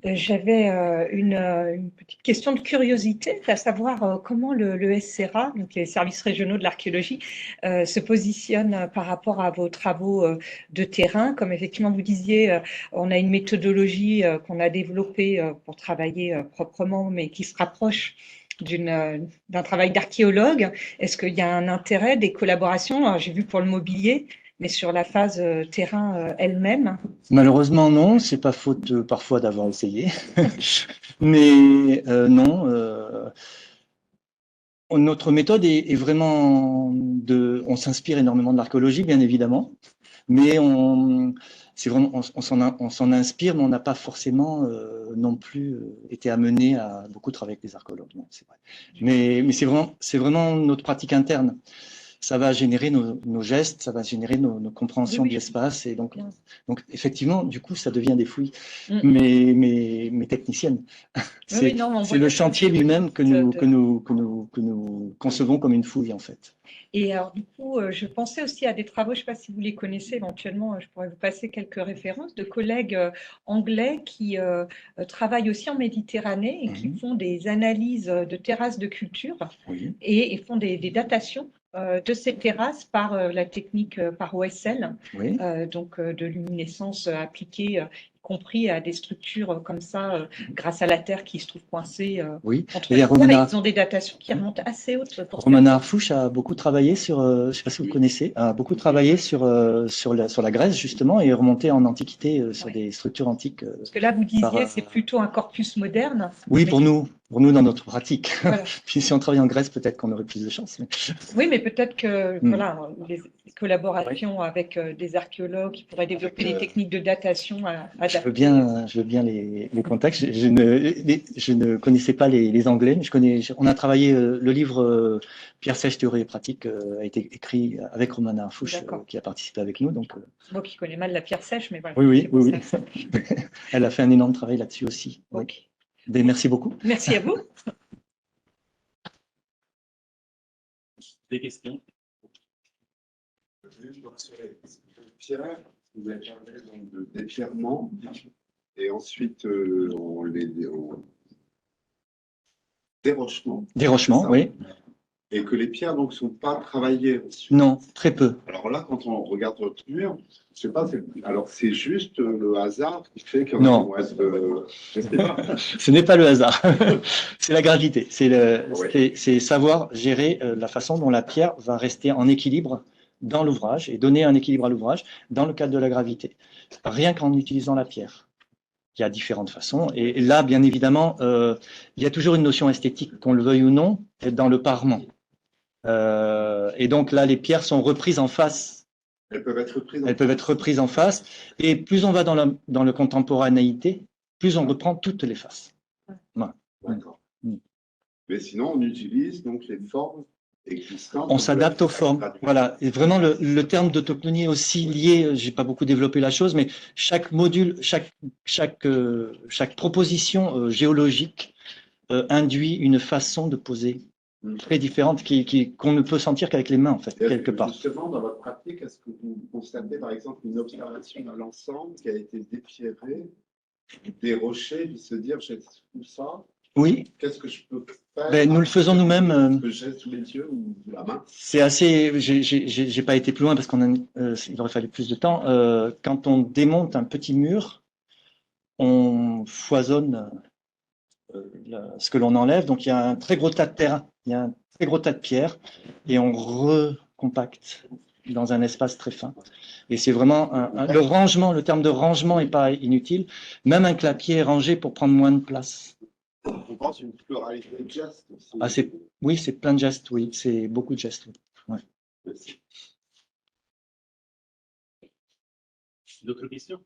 Speaker 9: J'avais une petite question de curiosité, à savoir comment le SRA, donc les services régionaux de l'archéologie, se positionne par rapport à vos travaux de terrain. Comme effectivement vous disiez, on a une méthodologie qu'on a développée pour travailler proprement, mais qui se rapproche d'un travail d'archéologue. Est-ce qu'il y a un intérêt, des collaborations? J'ai vu pour le mobilier, mais sur la phase terrain elle-même?
Speaker 8: Malheureusement, non. C'est pas faute parfois d'avoir essayé. Mais non. Notre méthode est vraiment on s'inspire énormément de l'archéologie, bien évidemment. Mais on s'en inspire, mais on n'a pas forcément non plus été amené à beaucoup travailler avec des archéologues. C'est vrai. Mais c'est vraiment notre pratique interne. Ça va générer nos gestes, ça va générer nos compréhensions de l'espace. Et donc, effectivement, du coup, ça devient des fouilles, mais techniciennes. C'est le chantier lui-même que nous concevons comme une fouille, en fait.
Speaker 9: Et alors, du coup, je pensais aussi à des travaux, je ne sais pas si vous les connaissez, éventuellement, je pourrais vous passer quelques références de collègues anglais qui travaillent aussi en Méditerranée et qui font des analyses de terrasses de culture et font des datations de ces terrasses par la technique par OSL, donc de luminescence appliquée, y compris à des structures comme ça, grâce à la terre qui se trouve coincée entre les terres. Ils ont des datations qui remontent assez hautes.
Speaker 8: Romana Arfouche a beaucoup travaillé sur, je ne sais pas si vous connaissez, a beaucoup travaillé sur la Grèce justement et remonté en Antiquité sur des structures antiques.
Speaker 9: Parce que là, vous disiez, c'est plutôt un corpus moderne.
Speaker 8: Oui, pour nous dans notre pratique. Voilà. Puis si on travaille en Grèce, peut-être qu'on aurait plus de chance. Mais...
Speaker 9: Oui, mais peut-être que voilà, les collaborations avec des archéologues qui pourraient développer des techniques de datation adaptées.
Speaker 8: Je veux bien les contacts. Je ne connaissais pas les Anglais, mais on a travaillé le livre Pierre Sèche, théorie et pratique a été écrit avec Romana Arfouche qui a participé avec nous. Donc,
Speaker 9: moi qui connais mal la pierre sèche, mais voilà.
Speaker 8: Oui. Elle a fait un énorme travail là-dessus aussi.
Speaker 9: Okay.
Speaker 8: Merci beaucoup.
Speaker 9: Merci à vous.
Speaker 1: Des questions?
Speaker 7: Pierre, vous avez parlé donc de déchirement et ensuite dérochement.
Speaker 8: Dérochement, oui.
Speaker 7: Et que les pierres donc sont pas travaillées ensuite.
Speaker 8: Non, très peu.
Speaker 7: Alors là, quand on regarde votre mur, je sais pas, alors c'est juste le hasard qui fait que
Speaker 8: Non.
Speaker 7: je sais pas.
Speaker 8: Ce n'est pas le hasard, c'est la gravité.
Speaker 7: Oui.
Speaker 8: C'est savoir gérer la façon dont la pierre va rester en équilibre dans l'ouvrage et donner un équilibre à l'ouvrage dans le cadre de la gravité. Rien qu'en utilisant la pierre. Il y a différentes façons. Et là, bien évidemment, il y a toujours une notion esthétique, qu'on le veuille ou non, dans le parement. Et donc là, les pierres sont reprises en face.
Speaker 7: Elles peuvent être reprises.
Speaker 8: Elles peuvent être reprises en face. Et plus on va dans le contemporanéité, plus on reprend toutes les faces. Voilà.
Speaker 7: D'accord. Mais sinon, on utilise donc les formes existantes.
Speaker 8: On s'adapte aux formes. Voilà. Et vraiment, le terme d'autoclonie est aussi lié, j'ai pas beaucoup développé la chose, mais chaque module, chaque proposition géologique induit une façon de poser très différente qu'on ne peut sentir qu'avec les mains, en fait, quelque part.
Speaker 7: Justement, dans votre pratique, est-ce que vous constatez, par exemple, une observation d'un ensemble qui a été dépierré, des rochers, puis se dire, j'ai tout ça,
Speaker 8: oui.
Speaker 7: Qu'est-ce que je peux faire?
Speaker 8: Ben, nous le faisons nous-mêmes.
Speaker 7: Que j'ai sous les yeux ou la main?
Speaker 8: C'est assez. J'ai pas été plus loin parce il aurait fallu plus de temps. Quand on démonte un petit mur, on foisonne ce que l'on enlève. Donc il y a un très gros tas de terre, il y a un très gros tas de pierres, et on recompacte dans un espace très fin. Et c'est vraiment le rangement. Le terme de rangement n'est pas inutile. Même un clapier est rangé pour prendre moins de place.
Speaker 7: Je pense une pluralité de gestes aussi.
Speaker 8: Ah, oui, c'est plein de gestes, oui, c'est beaucoup de gestes. Oui. Ouais.
Speaker 7: Merci.
Speaker 1: D'autres questions?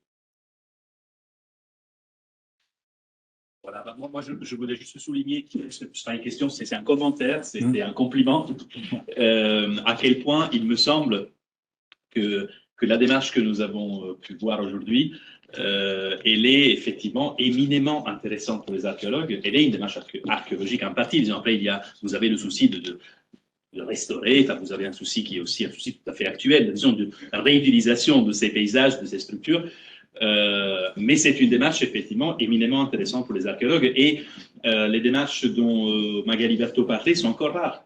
Speaker 1: Voilà, bah, moi je voulais juste souligner, ce n'est pas une question, c'est un commentaire, c'est un compliment, à quel point il me semble que la démarche que nous avons pu voir aujourd'hui, elle est effectivement éminemment intéressante pour les archéologues. Elle est une démarche archéologique en partie. Disons, après, vous avez le souci de restaurer, enfin, vous avez un souci qui est aussi un souci tout à fait actuel, disons, de réutilisation de ces paysages, de ces structures. Mais c'est une démarche effectivement éminemment intéressante pour les archéologues. Et les démarches dont Magali Berthaud parlait sont encore rares.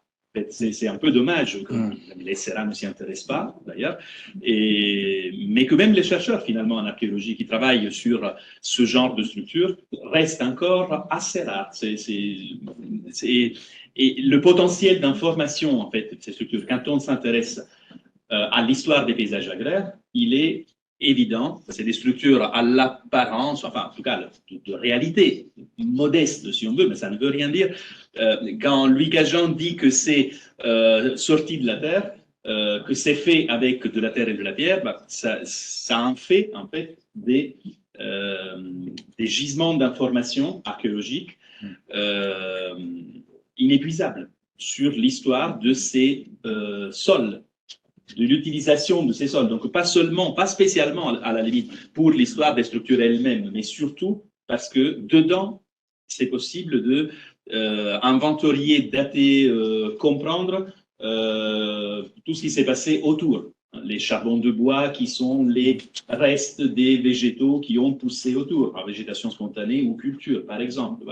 Speaker 1: C'est un peu dommage que les SRA ne s'y intéressent pas, d'ailleurs, mais que même les chercheurs, finalement, en archéologie, qui travaillent sur ce genre de structure, restent encore assez rares. Et le potentiel d'information, en fait, de ces structures, quand on s'intéresse à l'histoire des paysages agraires, il est évident. C'est des structures à l'apparence, enfin, en tout cas, de réalité modeste, si on veut, mais ça ne veut rien dire. Quand Louis Cagin dit que c'est sorti de la terre, que c'est fait avec de la terre et de la pierre, bah, ça en fait, en fait, des gisements d'informations archéologiques inépuisables sur l'histoire de ces sols, de l'utilisation de ces sols. Donc, pas spécialement à la limite pour l'histoire des structures elles-mêmes, mais surtout parce que dedans, c'est possible de inventorier, dater, comprendre tout ce qui s'est passé autour. Les charbons de bois qui sont les restes des végétaux qui ont poussé autour, par végétation spontanée ou culture, par exemple.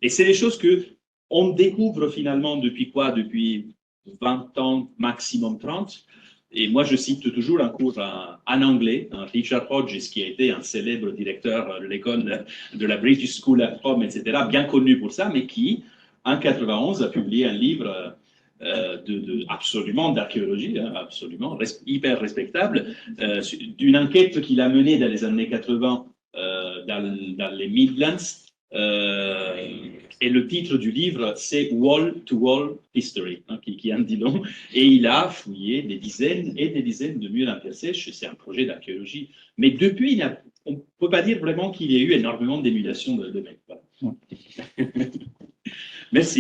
Speaker 1: Et c'est des choses que on découvre finalement depuis quoi? Depuis 20 ans, maximum 30. Et moi, je cite toujours un cours en anglais, Richard Hodges, qui a été un célèbre directeur de l'école de la British School at Home, etc., bien connu pour ça, mais qui, en 91, a publié un livre absolument d'archéologie, absolument hyper respectable, d'une enquête qu'il a menée dans les années 80 dans les Midlands. Et le titre du livre, c'est Wall-to-Wall History, qui en dit long. Et il a fouillé des dizaines et des dizaines de murs en pierre sèche. C'est un projet d'archéologie. Mais depuis, on ne peut pas dire vraiment qu'il y ait eu énormément d'émulation de mecs. Voilà. Merci.